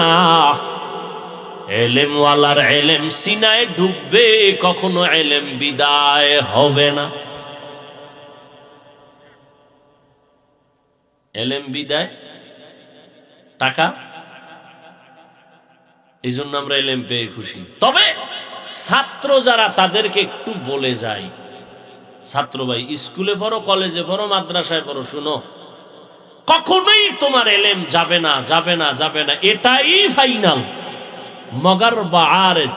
ইলমওয়ালার ইলম সিনায় ঢুকবে, কখনো ইলম বিদায় হবে না। ইলম বিদায়, টাকা, এই জন্য আমরা ইলম পেয়ে খুশি। তবে ছাত্র যারা, তাদেরকে একটু বলে যাই, ছাত্র ভাই, স্কুলে পড়ো, কলেজে পড়ো, মাদ্রাসায় পড়ো, শুনো, কখনোই তোমার ইলম যাবে না, যাবে না, যাবে না, এটাই ফাইনাল। মগর বা আরেজ,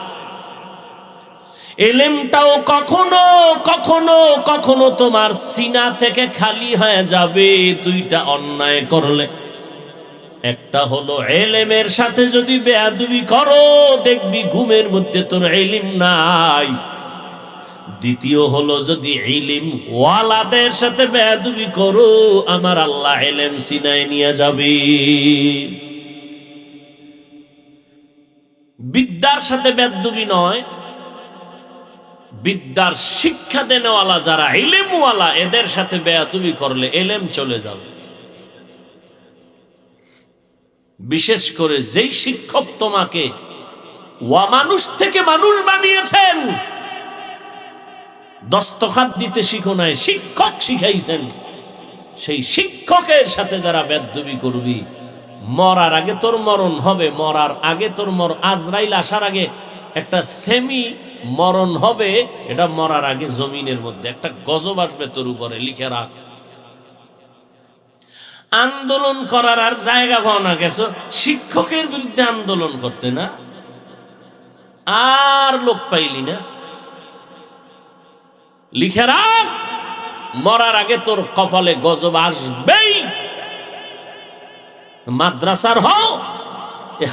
ইলমটাও কখনো কখনো কখনো তোমার সিনা থেকে খালি হয়ে যাবে দুইটা অন্যায় করলে। একটা হলো ইলমের সাথে যদি বেয়াদবি করো, দেখবি ঘুমের মধ্যে তোর ইলম নাই। দ্বিতীয় হলো যদি ইলম ওয়ালাদের সাথে বেয়াদবি করো, আমার আল্লাহ ইলম সিনায় নিয়ে যাবে। বিদ্যার সাথে বেয়াদবি নয়, বিদ্যার শিক্ষা দেনেওয়ালা যারা ইলমওয়ালা, এদের সাথে বেয়াদবি করলে ইলম চলে যাবে। বিশেষ করে যেই শিক্ষক তোমাকে মানুষ থেকে মানুষ বানিয়েছেন, দস্তখত দিতে শিখো নাই, শিক্ষক শিখাইছেন, সেই শিক্ষকের সাথে যারা বেয়াদবি করবি, মরার আগে তোর মরণ হবে, মরার আগে তোর আজরাইল আসার আগে একটা সেমি মরণ হবে, এটা মরার আগে জমিনের মধ্যে একটা গজব আসবে তোর উপরে, লিখে রাখ। আন্দোলন করার আর জায়গা পাও না, গেছো শিক্ষকের বিরুদ্ধে আন্দোলন করতে, না আর লোক পাইলি না, লিখে রাখ, মরার আগে তোর কপালে গজব আসবেই। মাদ্রাসার হও,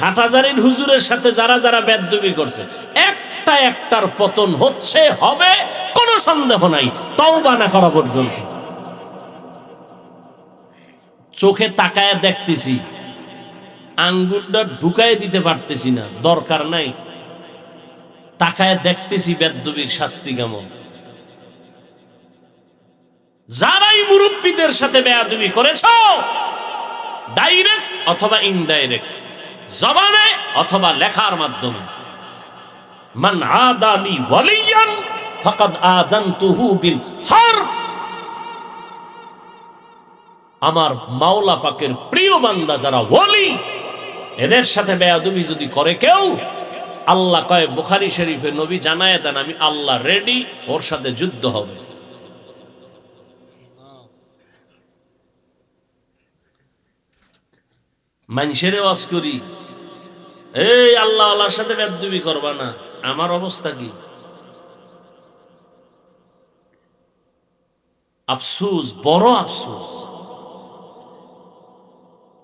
হাটহাজারীর হুজুরের সাথে যারা যারা বেয়াদবি করছে, একটা একটার পতন হচ্ছে, হবে, কোনো সন্দেহ নাই, তওবা না করা পর্যন্ত। চোখে তাকায় দেখতেছি, আঙ্গুলটা ঢুকায় দিতে পারতেছি না, দরকার নাই, তাকায় দেখতেছি বেদ্যবির শাস্তি কেমন। যারাই মুরব্বীদের সাথে বেয়াদবি করেছ, ডাইরেক্ট অথবা ইনডাইরেক্ট, জবানে অথবা লেখার মাধ্যমে, মান আদালি ওয়ালিয়ান ফাকাদ আযানতুহু বিল হারব, আমার মাওলা পাকের প্রিয় বান্দা যারা ওয়ালি, এদের সাথে বেয়াদবি যদি করে কেউ, আল্লাহ কয় বুখারী শরীফে, নবী জানায় দেন আমি আল্লাহ রেডি, ওর সাথে যুদ্ধ হবে। মানুষের ওয়াজ করি, এই আল্লাহ আল্লাহর সাথে বেয়াদবি করবা না, আমার অবস্থা কি? আফসোস, বড় আফসোস।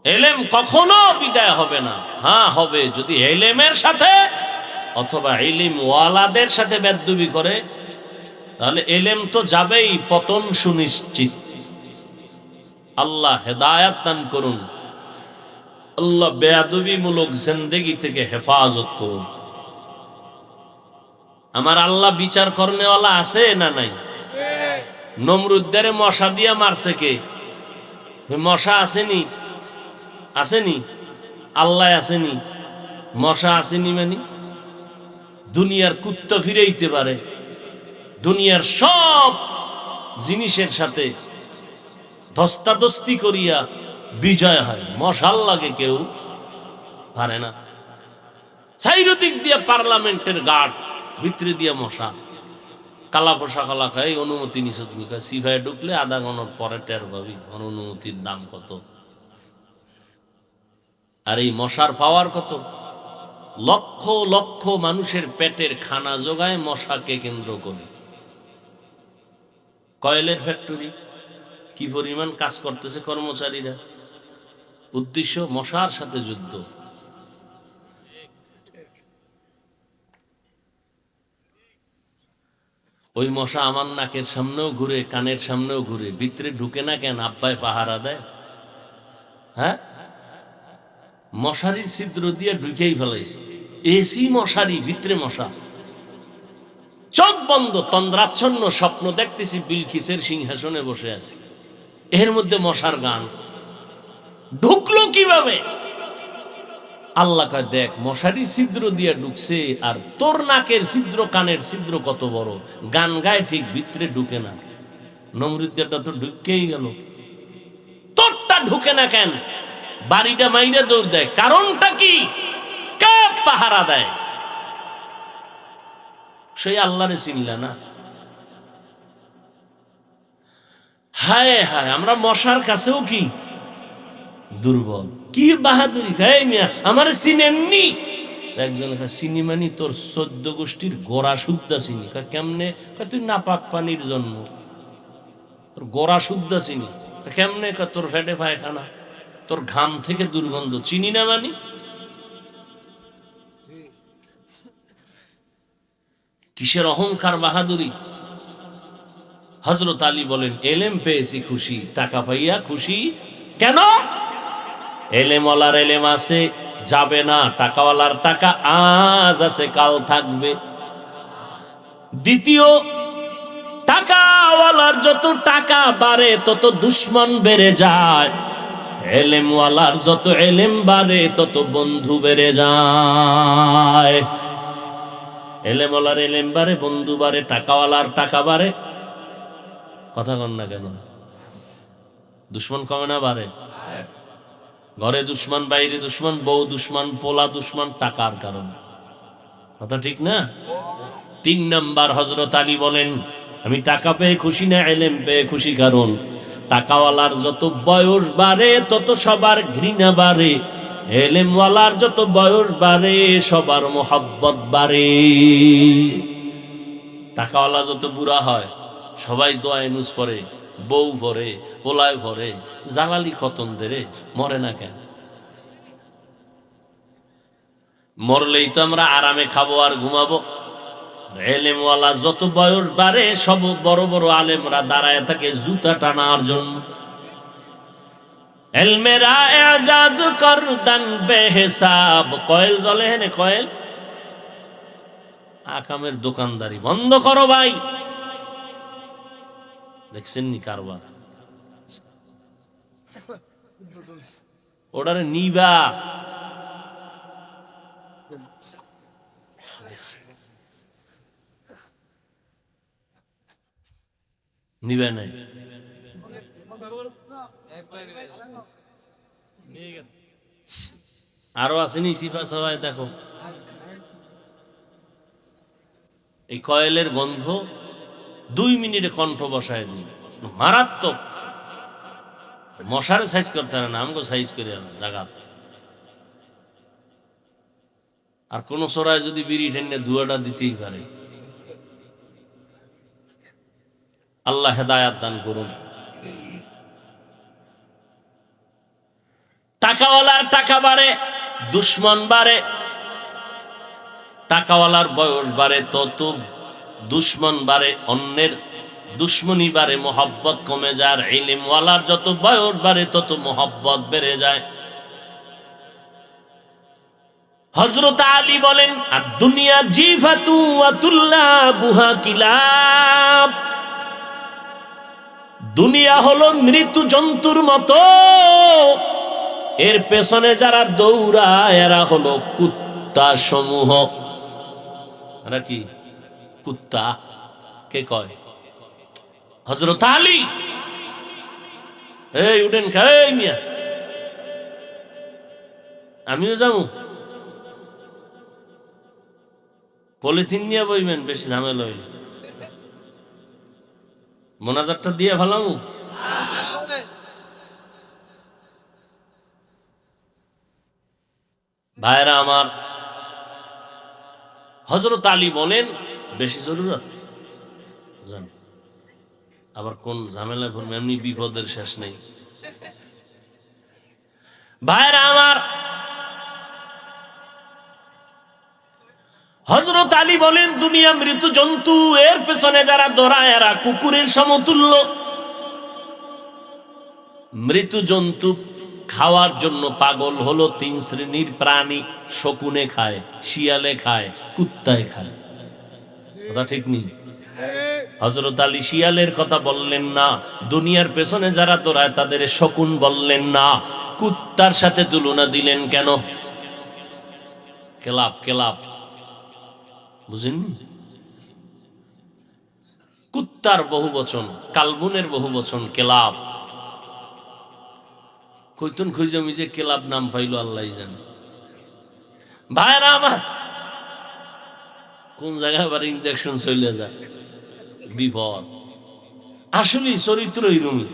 এলেম কখনো বিদায় হবে না। হ্যাঁ হবে, যদি এলেমের সাথে অথবা ইলম ওয়ালাদের সাথে বেয়াদবি করে, তাহলে এলেম তো যাবেই, পতন সুনিশ্চিত। আল্লাহ হেদায়াত দান করুন, আল্লাহ বেয়াদবি মূলক জিন্দেগি থেকে হেফাজত করুন। আমার আল্লাহ বিচার করনেওয়ালা আছে না নাই? নমরুদ্দের মশা দিয়া মারছে কে? মশা আসেনি? আসেনি? আল্লাহ আসেনি? মশা আসেনি? মানে দুনিয়ার কুত্তা ফিরাইতে পারে, দুনিয়ার সব জিনিসের সাথে ধস্তাধস্তি করিয়া বিজয় হয়, মশাল লাগে কেউ পারে না। চাইরদিক দিয়া পার্লামেন্টের গার্ড, ভিতরে দিয়া মশা, কালা পোশাক কালা খাই, অনুমতি নিছ তুমি? সিফায় ঢুকলে আধা ঘন্টার পরে টের পাবি অনুমতির দাম কত। আর এই মশার পাওয়ার কত, লক্ষ লক্ষ মানুষের পেটের খানা যোগায় মশাকে কেন্দ্র করে। কয়েলের ফ্যাক্টরি, কি পরিমাণ কাজ করতেছে কর্মচারীরা, উদ্দেশ্য মশার সাথে যুদ্ধ। ওই মশা আমার নাকের সামনেও ঘুরে, কানের সামনেও ঘুরে, ভিতরে ঢুকে না কেন? আব্বাই পাহারা দেয়। হ্যাঁ, মশারির ছিদ্র দিয়ে ঢুকেই ফেলাইছে, এসি মশারি, ভিতরে মশা। চোখ বন্ধ, তন্দ্রাচ্ছন্ন স্বপ্ন দেখতেছি বিলকিসের সিংহাসনে বসে আছে, এর মধ্যে মশার গান। ঢুকলো কিভাবে? আল্লাহ কয় দেখ, মশারি ছিদ্র দিয়ে ঢুকছে, আর তোর নাকের ছিদ্র, কানের ছিদ্র কত বড়, গান গায় ঠিক, ভিতরে ঢুকে না। নমরুদ্দেরটা তো ঢুকেই গেল, তোরটা ঢুকে না কেন? বাড়িটা মাইরে দৌড় দেয়, কারণটা কি? কে পাহারা দেয়? সেই আল্লাহরে চিনলা না। হায় হায়, আমরা মশার কাছেও কি দুর্বল। কি বাহাদুরি খাই মিয়া, আমারে চিনেননি? একজন চিনি মানি তোর 14 গোষ্ঠীর গোড়া শুদ্ধা চিনি। কেমনে? তুই নাপাক পানির জন্ম, তোর গোড়া শুদ্ধা চিনি। কেমনে? তোর ফেটে পায়খানা, তোর ঘাম থেকে দুর্গন্ধ, চিনি না মানি? কিসের অহংকার, বাহাদুরি? হযরত আলী বলেন, এলেম পেয়েছি খুশি, টাকা পাইয়া খুশি কেন? এলেমওয়ালার এলেম আছে, যাবে না। টাকাওয়ালার টাকা আজ আছে, কাল থাকবে। দ্বিতীয়, টাকাওয়ালার যত টাকা বাড়ে তত দুশ্মন বেড়ে যায়, এলেমওয়ালার যত এলেম বাড়ে তত বন্ধু বেড়ে যায়। এলেমওয়ালার এলেম বাড়ে, বন্ধু বাড়ে, টাকাওয়ালার টাকা বাড়ে। কথা কন না কেন? দুশ্মন কমে না বাড়ে? ঘরে দুশ্মন, বাইরে দুশ্মন, বউ দুশ্মন, পোলা দুশ্মন, টাকার কারণে। কথা ঠিক না? 3 নাম্বার, হযরত আলী বলেন, আমি টাকা পেয়ে খুশি না, এলেম পেয়ে খুশি। কারণ টাকাওয়ালার যত বয়স বাড়ে তত সবার ঘৃণা বাড়ে, এলেমওয়ালার যত বয়স বাড়ে সবার মোহাব্বত বাড়ে। টাকাওয়ালা যত বুড়া হয় সবাই দোয়া নুস পড়ে, বউ ভরে, পোলায় ভরে, জালালি খতম দেরে, মরে না কেন? মরলেই তো আমরা আরামে খাবো আর ঘুমাবো। এলেমওয়ালা যত বয়স বাড়ে সব বড় বড় আলেমরা দাঁড়ায় থাকে জুতা টানার জন্য। এলমেরা এজাজ করদান বেহিসাব। কয়েল জ্বলে হেনে কয়েল। আকামের দোকানদারি বন্ধ করো ভাই। দেখছেন নি কারবার? ওটারে নিবা নিবে নাই। আরো আসেনি সিফা সবাই দেখো। এই কয়েলের গন্ধ 2 মিনিটে কণ্ঠ বসায় দিন, মারাত্মক। মশারে সাইজ করতে পারে না, আমাকে সাইজ করে জায়গা। আর কোন সরায় যদি বিড়ি টেনে ধুয়াটা দিতেই পারে। আল্লাহ হেদায়াত দান করুন। টাকাওয়ালার টাকা বাড়ে, দুশ্মন বাড়ে। টাকাওয়ালার বয়স বাড়ে তত দুশ্মন বাড়ে, অন্যের দুশ্মনী বাড়ে, মোহাব্বত কমে যায়। আর ইলমওয়ালার যত বয়স বাড়ে তত মোহাব্বত বেড়ে যায়। হযরত আলী বলেন, আদ-দুনিয়া জিফাতু ওয়া তুল্লাবুহা কিলাব। দুনিয়া হলো মৃত্যু জন্তুর মতো, এর পেছনে যারা দৌড়ায় এরা হলো কুত্তা সমূহ। এরা কি কুত্তা? কে কয়? হযরত আলী। এই উঠেন, খাই মিয়া, আমিও যাবো। পলিথিন নিয়ে বইবেন, বেশি ঝামেলা হইলে। মোনাজাতটা দিয়ে ভালামু। ভাইরা আমার, হযরত আলী বলেন, বেশি জরুরত জান, আবার কোন ঝামেলা করবে, এমনি বিপদের শেষ নেই। ভাইরা আমার, হযরত আলী বলেন, দুনিয়া মৃত জন্তু, এর পেছনে যারা দৌড়ায় এরা কুকুরের সমতুল্য। মৃত জন্তু খাওয়ার জন্য পাগল হলো 3 শ্রেণীর প্রাণী। শকুনে খায়, শিয়ালে খায়, কুত্তায় খায়। কথা ঠিক নেই? হযরত আলী শিয়ালের কথা বললেন না, দুনিয়ার পেছনে যারা দৌড়ায় তাদের শকুন বললেন না, কুত্তার সাথে তুলনা দিলেন কেন? কেলাব, কেলাব, বুঝেননি? কুত্তার বহু বচন, কালবুনের বহু বচন কেলাব। কইতুন খুঁজে মিজে কেলাব নাম পাইল আল্লাহ জানে। ভাইরা আমার, কোন জায়গায় আবার ইনজেকশন চলে যায়, বিপদ। আসলে চরিত্র এরকমই,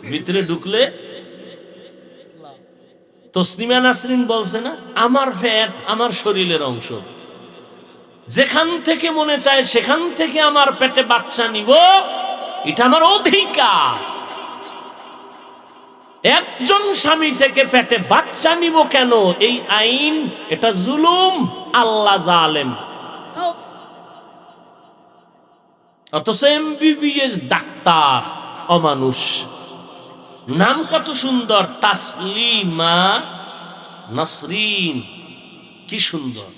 ভিতরে ঢুকলে। তসলিমা নাসরিন বলছে না, আমার ফ্যাট আমার শরীরের অংশ, যেখান থেকে মনে চায় সেখান থেকে আমার পেটে বাচ্চা নিব, এটা আমার অধিকার। একজন স্বামী থেকে পেটে বাচ্চা নিব কেন? এই আইন, এটা জুলুম। আল্লাহ জালেম। অথচ এমবিবিএস ডাক্তার অমানুষ। নাম কত সুন্দর, তাসলিমা নাসরিন, কি সুন্দর।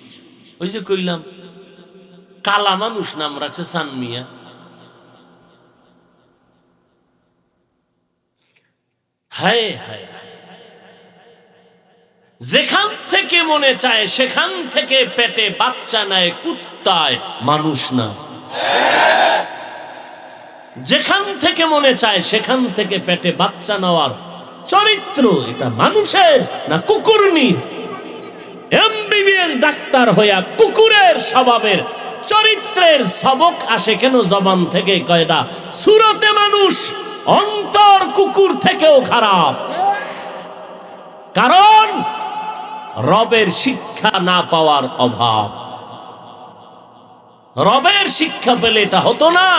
ওই যে কইলাম, কালা মানুষ নাম রাখছে সানমিয়া। হায় হায়, যেখান থেকে মনে চায় সেখান থেকে পেটে বাচ্চা নেয় কুত্তায়, মানুষ না। যেখান থেকে মনে চায় সেখান থেকে পেটে বাচ্চা নেওয়ার চরিত্র, এটা মানুষের না কুকুরনির? এমবিবিএস ডাক্তার হইয়া কুকুরের স্বভাবের চরিত্রের সবক আসে কেন জবান থেকে? কয়টা সুরতে মানুষ, অন্তর কুকুর থেকেও খারাপ। কারণ রবের শিক্ষা না পাওয়ার অভাব। রবের শিক্ষা পেলে এটা হতো না।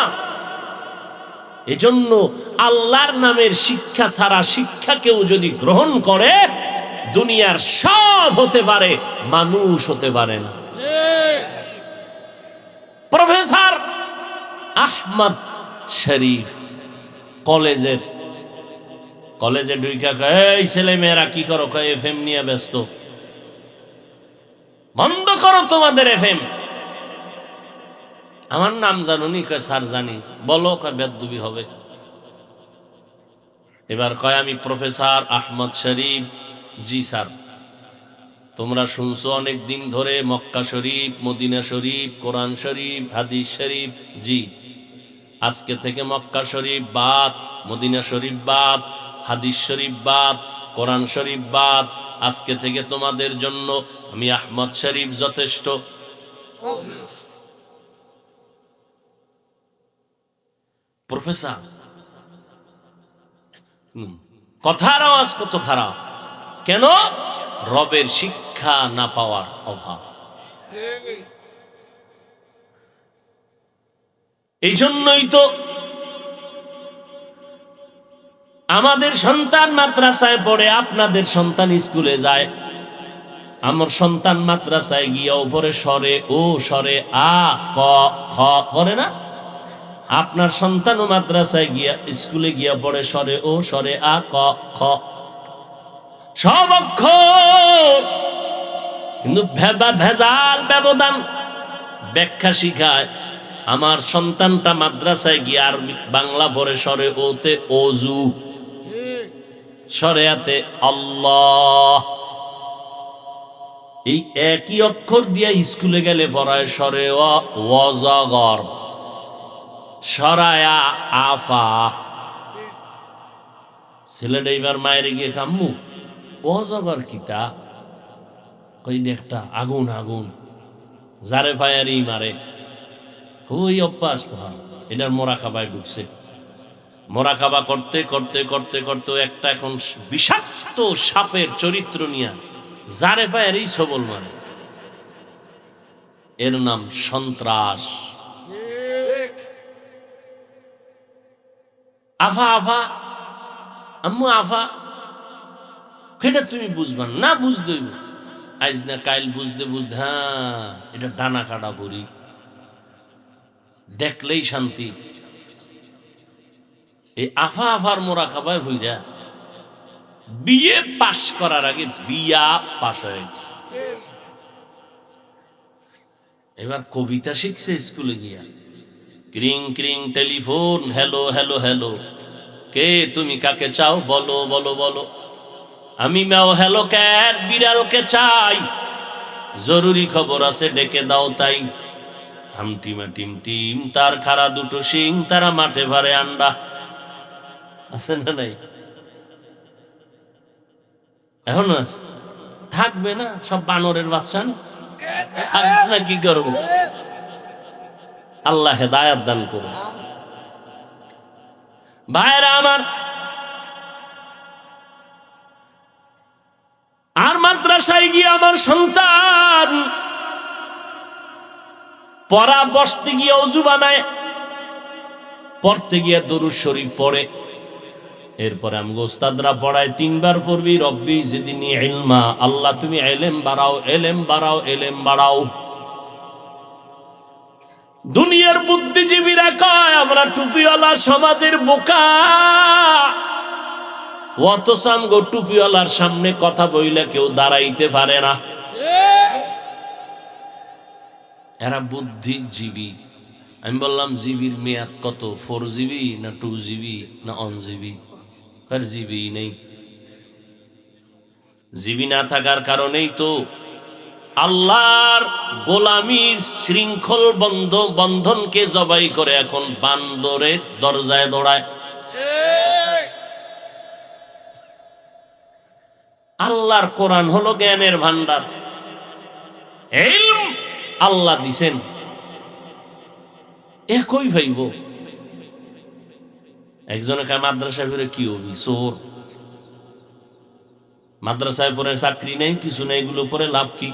এজন্য আল্লাহর নামের শিক্ষা ছাড়া শিক্ষা কেউ যদি গ্রহণ করে, দুনিয়ার সব হতে পারে, মানুষ হতে পারে না। প্রফেসর আহমদ শরীফ কলেজে ঢুইকা কয়, এই ছেলে মেয়েরা কি করো? কয় এফএম নিয়ে ব্যস্ত। বন্ধ করো তোমাদের এফএম। আমার নাম জানুনি? কয় স্যার জানি। বলো। কয় বেদবি হবে। এবার কয় আমি প্রফেসর আহমদ শরীফ। জি স্যার। তোমরা শুনছো অনেক দিন ধরে মক্কা শরীফ, মদিনা শরীফ, কোরআন শরীফ, হাদিস শরীফ। জি। আজকে থেকে মক্কা শরীফ বাদ, মদিনা শরীফ বাদ, হাদিস শরীফ বাদ, কোরআন শরীফ বাদ। আজকে থেকে তোমাদের জন্য আমি আহমদ শরীফ যথেষ্ট। প্রফেসর, কথার আওয়াজ কত খারাপ। কেন? রবের শিক্ষা না পাওয়ার অভাব। এই জন্যই তো আমাদের সন্তান মাদ্রাসায় পড়ে, আপনাদের সন্তান স্কুলে যায়। আমার সন্তান মাদ্রাসায় গিয়া উপরে সরে ও সরে আ ক খ করে না? আপনার সন্তানও মাদ্রাসায় গিয়া স্কুলে গিয়া পড়ে সরে ও সরে আ ক খ সব অক্ষর, কিন্তু ভেজাল ব্যবধান ব্যাখ্যা শিখায়। আমার সন্তানটা মাদ্রাসায় গিয়ে আর বাংলা পড়ে সরে ওতে অজু, সরে আতে আল্লাহ। এই একই অক্ষর দিয়ে স্কুলে গেলে পড়ায় সরে ওয়াজাগর, সরায়া আফা। ছেলেটা এবার মায়ের গিয়ে কাম্মু ওয়াজাগর কিতা? কই একটা আগুন আগুন, যারে পায়ারি মারে। ওই অভ্যাস ভার। এটার মোরাকাবায় ঢুকছে। মোরাকাবা করতে করতে করতে করতে একটা এখন বিষাক্ত সাপের চরিত্র নিয়ে যারে পায়ারি সবল মারে। এর নাম সন্ত্রাস। আফা আফা, আম্মু আফা। সেটা তুমি বুঝবা না, বুঝতে আইজ না কাইল বুঝতে বুঝতে, হ্যাঁ এটা ডানা কাটা পড়ি, দেখলেই শান্তি। এই আফা আফার মোরাকাবায় হইরা বিয়ে পাশ করার আগে বিয়া পাশ হয়ে গেছে। এবার কবিতা শিখছে স্কুলে গিয়া। ক্রিং ক্রিং টেলিফোন, হ্যালো হ্যালো হ্যালো, কে তুমি কাকে চাও বলো বলো বলো। আমি ম্যাও হ্যালো ক্যাট, বিড়ালকে চাই, জরুরি খবর আছে ডেকে দাও তাই। হামটিমা টিম টিম, তার খাড়া দুটো শিং, তারা মাঠে ভারে আন্ডা। আছে না নাই? এখন আছে, থাকবে না? সব বানরের বাচ্চা থাকবে না, কি করবো? আল্লাহ হেদায়াত দান করুন। ভাইরা আমার, আর মাদ্রাসায় গিয়ে আমার সন্তান পড়া বসতে গিয়ে অজু বানায়, পড়তে গিয়ে দরুদ শরীফ পড়ে। এরপরে আমগো উস্তাদরা পড়ায় 3 বার পড়বি রব্বি জিদনি ইলমা, আল্লাহ তুমি ইলম বাড়াও, ইলম বাড়াও, ইলম বাড়াও। দুনিয়ার বুদ্ধিজীবীরা কয় আমরা টুপিওয়ালা সমাজের বোকা, অথচ আমগো টুপিওয়ালার সামনে কথা বইলে কেউ দাঁড়াইতে পারে না। এরা বুদ্ধিজীবী। আমি বললাম জিবির মেয়াদ কত? 4 জিবি না 2 জিবি না 1 জিবি? আর জিবি নেই। জিবি না থাকার কারণেই তো আল্লাহর গোলামীর শৃঙ্খল বন্ধনকে জবাই করে এখন বান্দরের দরজায় দৌড়ায়। আল্লাহর কোরআন হলো জ্ঞানের ভান্ডার। ইলম আল্লাহ দিছেন, একই ভাইব। একজনে কায় মাদ্রাসায় পড়ে কি হবি? চোর। মাদ্রাসায় পড়ে চাকরি নেই, কিছু নেই, এগুলো পড়ে লাভ কি?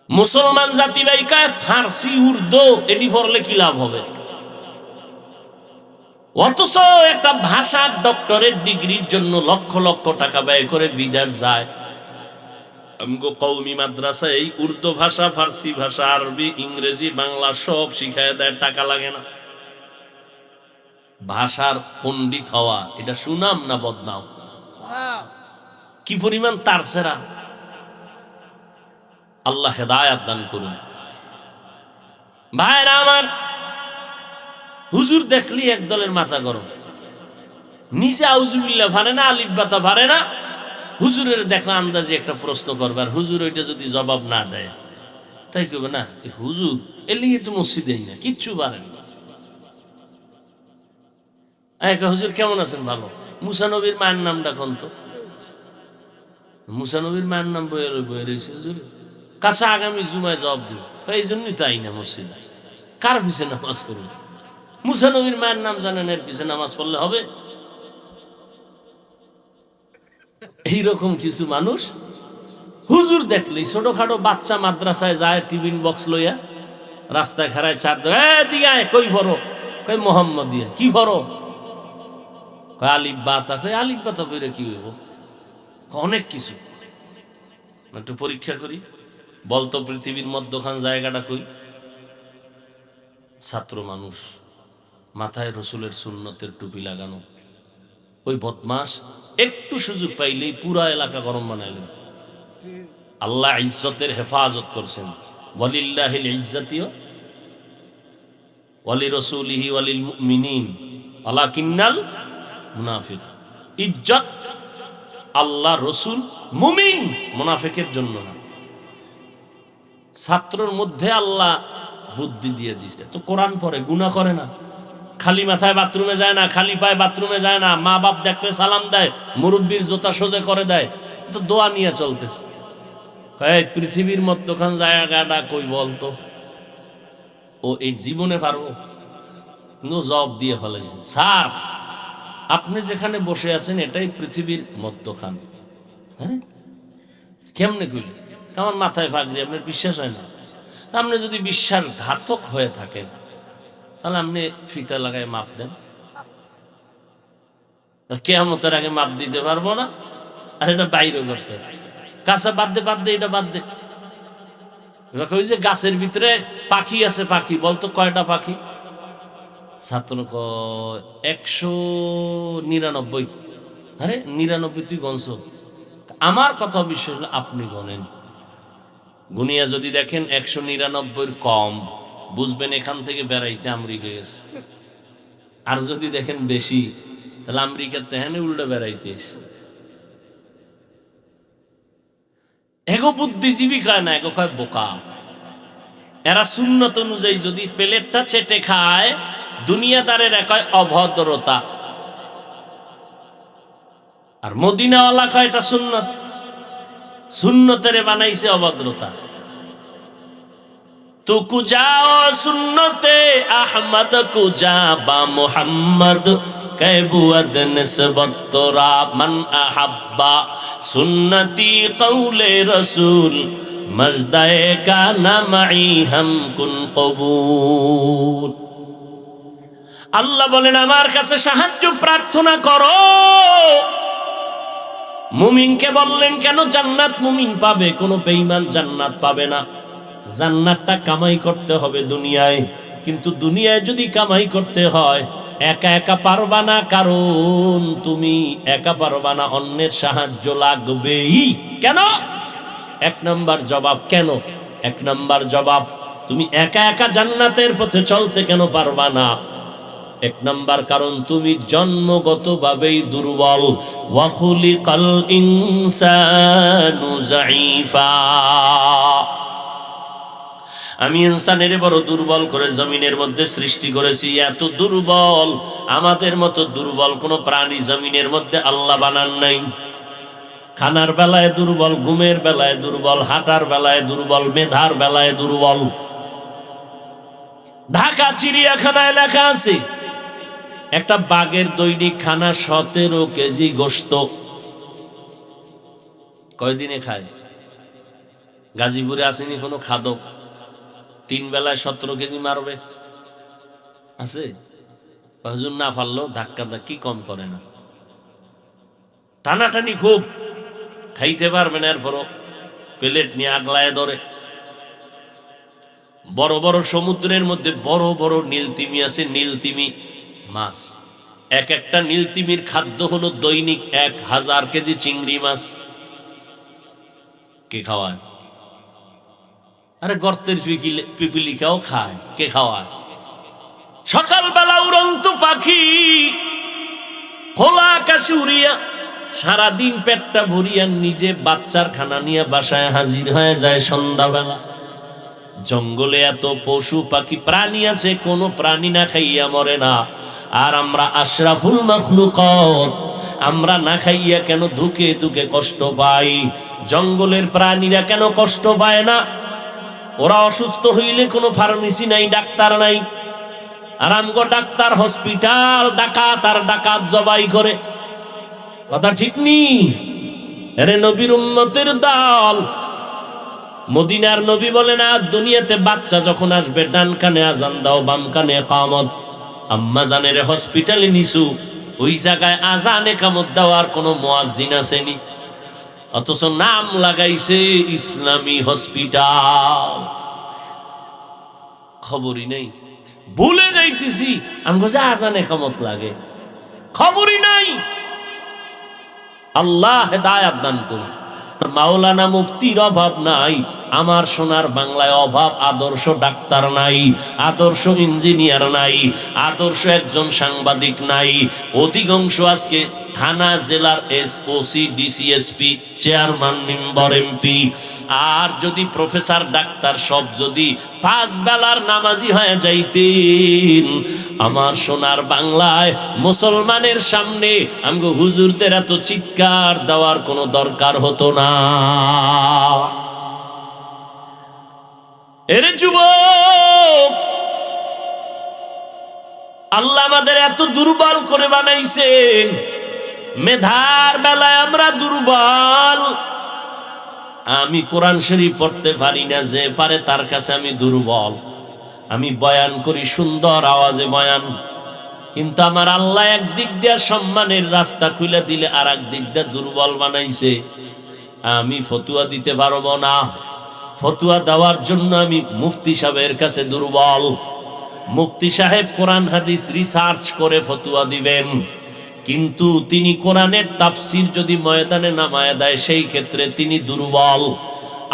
মুসলমান জাতি ভাই কায় ফার্সি উর্দু এটি পড়লে কি লাভ হবে? অথচ একটা ভাষার ডক্টরেট ডিগ্রির জন্য লক্ষ লক্ষ টাকা ব্যয় করে বিদেশ যায়। আমগো কওমি মাদ্রাসায় এই উর্দু ভাষা, ফার্সি ভাষা, আরবি, ইংরেজি, বাংলা সব শিখায় দেয়, টাকা লাগে না। ভাষার পণ্ডিত হওয়া এটা সুনাম না বদনাম? কি পরিমাণ তার সেরা! আল্লাহ হেদায়াত দান করুন। ভাইরা আমার, হুজুর দেখলি এক দলের মাথা গরম, নিচে আউজুবিল্লাহ পারে না, আলিফ বাতা পারে না। হুজুরের দেখলে আন্দাজে একটা প্রশ্ন করবার, হুজুর ওইটা যদি জবাব না দেয় তাই কবে না হুজুর এর লিগে তো মসজিদেই না, কিচ্ছু পারে না। হুজুর কেমন আছেন? ভালো। মুসা নবীর মায়ের নামটা কোন? তো মুসা নবীর মায়ের নাম বয়ে রয়েছে হুজুর, কাছে আগামী জুমায় জবাব দিব। এই জন্যই তাই না মসজিদ, কার পিছে নামাজ পড়ব? মুসা নবীর মায়ের নাম জানেন, এর পিছে নামাজ পড়লে হবে? এইরকম কিছু মানুষ হুজুর দেখলেই, ছোটখাটো বাচ্চা মাদ্রাসায় যায় টিফিন বক্স লইয়া, রাস্তায় খাড়ায় চার দিগায়, কই ভরো? কই মোহাম্মদ দিয়া। কি ভরো? কয় আলিফ বাতা। কই আলিফ বাতা বইরে কি হইব? অনেক কিছু। একটু পরীক্ষা করি, বলতো পৃথিবীর মধ্যখান জায়গাটা কই? ছাত্র মানুষ, মাথায় রসুলের সুন্নতের টুপি লাগানো, ওই বদমাস একটু সুযোগ পাইলেই পুরা এলাকা গরম বানাইলেন। আল্লাহ ইজ্জতের হেফাজত করছেন। ওয়ালিল্লাহিল ইজ্জাতিও ওয়ালি রাসূলিহি ওয়ালিল মুমিনিন ওয়ালাকিন্নাল মুনাফিক। ইজ্জত আল্লাহ, রসুল, মুমিন, মুনাফিকের জন্য না। ছাত্রর মধ্যে আল্লাহ বুদ্ধি দিয়ে দিছে, তো কোরআন পড়ে, গুনাহ করে না, খালি মাথায় বাথরুমে যায় না, খালি পায়ে বাথরুমে যায় না, মা বাপ দেখলে সালাম দেয়, মুরব্বীর জোতা সোজা করে দেয়, তো দোয়া নিয়ে চলতেছে। পৃথিবীর মধ্যখান জায়গাটা কই বলতো? ও এই জীবনে পারবো? জবাব দিয়ে ফেলাইছে, স্যার আপনি যেখানে বসে আছেন এটাই পৃথিবীর মধ্যখান। হ্যাঁ, কেমনে কইলে? আমার মাথায় ফাগরি, আপনার বিশ্বাস হয় না? আপনি যদি বিশ্বাসঘাতক হয়ে থাকেন তাহলে আপনি ফিতা লাগায় মাপ দেন। কিয়ামতের আগে মাপ দিতে পারবো না, আর এটা বাইরে করতে কাছে বাদ দে, এটা বাদ দে। ওই যে গাছের ভিতরে পাখি আছে, পাখি বলতো কয়টা পাখি? ছাত্র 199। আরে 99 তুই গনছ? আমার কথা বিশ্বাস হলো আপনি গনেন, গুনিয়া যদি দেখেন 199 কম, বুঝবেন এখান থেকে বেড়াইতে আমেরিকা গেছে। আর যদি দেখেন বেশি, তাহলে আমেরিকার তেহানে উল্টো বেড়াইতে এসে। এগো বুদ্ধিজীবী কয় না, এগো কয় বোকা। এরা সুন্নত অনুযায়ী যদি প্লেটটা চেটে খায়, দুনিয়াদারের কয় অভদ্রতা, আর মদিনাওয়ালা কয় এটা সুন্নত। সুন্নতের বানাইছে অভদ্রতা। তু কুজাও সুন্নতে আহমদ কুজা বা মুহাম্মদ कैबुअद निस्बत तोरा मन अहब्बा सुन्नती कौले रसूल मजदाए का नमई हम कुन कबूल। আল্লাহ বলেন আমার কাছে সাহায্য প্রার্থনা করো। মুমিনকে বললেন কেন? জান্নাত মুমিন পাবে, কোনো বেঈমান জান্নাত পাবে না। জান্নাতটা কামাই করতে হবে দুনিয়ায়, কিন্তু দুনিয়ায় যদি কামাই করতে হয় একা একা পারবা না, কারণ তুমি একা পারবা না, অন্যের সাহায্য লাগবেই। কেন? এক নাম্বার জবাব কেন? এক নাম্বার জবাব, তুমি একা একা জান্নাতের পথে চলতে কেন পারবা না? এক নাম্বার কারণ তুমি জন্মগতভাবেই দুর্বল। ওয়া খুলিকাল ইনসানু যায়ীফা। আমি ইনসানের বড় দুর্বল করে জমিনের মধ্যে সৃষ্টি করেছি। এত দুর্বল, আমাদের মতো দুর্বল কোন প্রাণী জমিনের মধ্যে আল্লাহ বানান নাই। খানার বেলায় দুর্বল, ঘুমের বেলায় দুর্বল, হাঁটার বেলায় দুর্বল, মেধার বেলায় দুর্বল। ঢাকা চিড়িয়াখানায় লেখা আছে একটা বাঘের দৈনিক খানা 17 কেজি গোশত। কয়দিনে খায়? গাজীপুরে আসেনি কোনো খাদক 3 বেলায় 17 কেজি মারবে? আছে? হুজুর না পারলো ধাক্কা ধাক্কি কম করে না, টানাটানি খুব, খাইতে পারবে না। এরপরও প্লেট নিয়ে আগলায় ধরে। বড় বড় সমুদ্রের মধ্যে বড় বড় নীলতিমি আছে, নীলতিমি মাছ। এক একটা নীলতিমির খাদ্য হলো দৈনিক 1000 কেজি চিংড়ি মাছ। কে খাওয়ায়? আরে গর্তের পিপিলিকাও খায়। কে খাওয়ায়? সকালবেলা উড়ন্ত পাখি খোলা আকাশে উড়িয়া সারাদিন পেটটা ভরিয়া নিজে বাচ্চার খানা নিয়ে বাসায় হাজির হয়ে যায় সন্ধ্যাবেলা। জঙ্গলে এত পশু পাখি প্রাণী আছে, কোন প্রাণী না খাইয়া মরে না। আর আমরা আশরাফুল মাখলুকাত, আমরা না খাইয়া কেন দুঃখে দুঃখে কষ্ট পাই? জঙ্গলের প্রাণীরা কেন কষ্ট পায় না? ওরা অসুস্থ হইলে কোনো ফার্মেসি নাই, ডাক্তার নাই। আর আমগো ডাক্তার, হসপিটাল, ডাকাত আর ডাকাত জবাই করে। কথা ঠিক নি? আরে নবীর উম্মতের দল, মদিনার নবী বলেন, আর দুনিয়াতে বাচ্চা যখন আসবে ডান কানে আজান দাও, বাম কানে ইকামত। আম্মা জানের হসপিটালে নিছু, ওই জায়গায় আজান ইকামত দেওয়ার কোনো মুয়াজ্জিন আসেনি, অথচ নাম লাগাইছে ইসলামী হসপিটাল। খবরই নেই, ভুলে যাইতেছি আমগো যে আজান ইকামত লাগে, খবরই নাই। আল্লাহ হেদায়েত দান করুন। মাওলানা মুফতির অভাব নাই, আমার সোনার বাংলায় অভাব আদর্শ ডাক্তার নাই, আদর্শ ইঞ্জিনিয়ার নাই, আদর্শ একজন সাংবাদিক নাই। অধিকাংশ আজকে থানা জেলার SOC, DCSP, chairman, member, MP, আর যদি প্রফেসর, ডাক্তার সব যদি 5 বেলার নামাজি হয়ে যাইতেন, আমার সোনার বাংলায় মুসলমানের সামনে আমগো হুজুরদের এত চিৎকার দেওয়ার কোনো দরকার হতো না। এরে যুবক, আল্লাহ আমাদের এত দুর্বল করে বানাইছেন। মেধার বেলায় আমরা দুর্বল। আমি কোরআন শরীফ পড়তে পারি না, যে পারে তার কাছে আমি দুর্বল। আমি বয়ান করি সুন্দর আওয়াজে বয়ান, কিন্তু আমার আল্লাহ একদিক দিয়ে সম্মানের রাস্তা খুলে দিলে আর এক দিক দিয়ে দুর্বল বানাইছে। আমি ফতুয়া দিতে পারবো না, ফতুয়া দেওয়ার জন্য আমি মুফতি সাহেবের কাছে দুর্বল। মুফতি সাহেব কোরআন হাদিস রিসার্চ করে ফতুয়া দিবেন, কিন্তু তিনি কোরআনের তাফসীর যদি ময়দানে নামায় দেয়, সেই ক্ষেত্রে তিনি দুর্বল।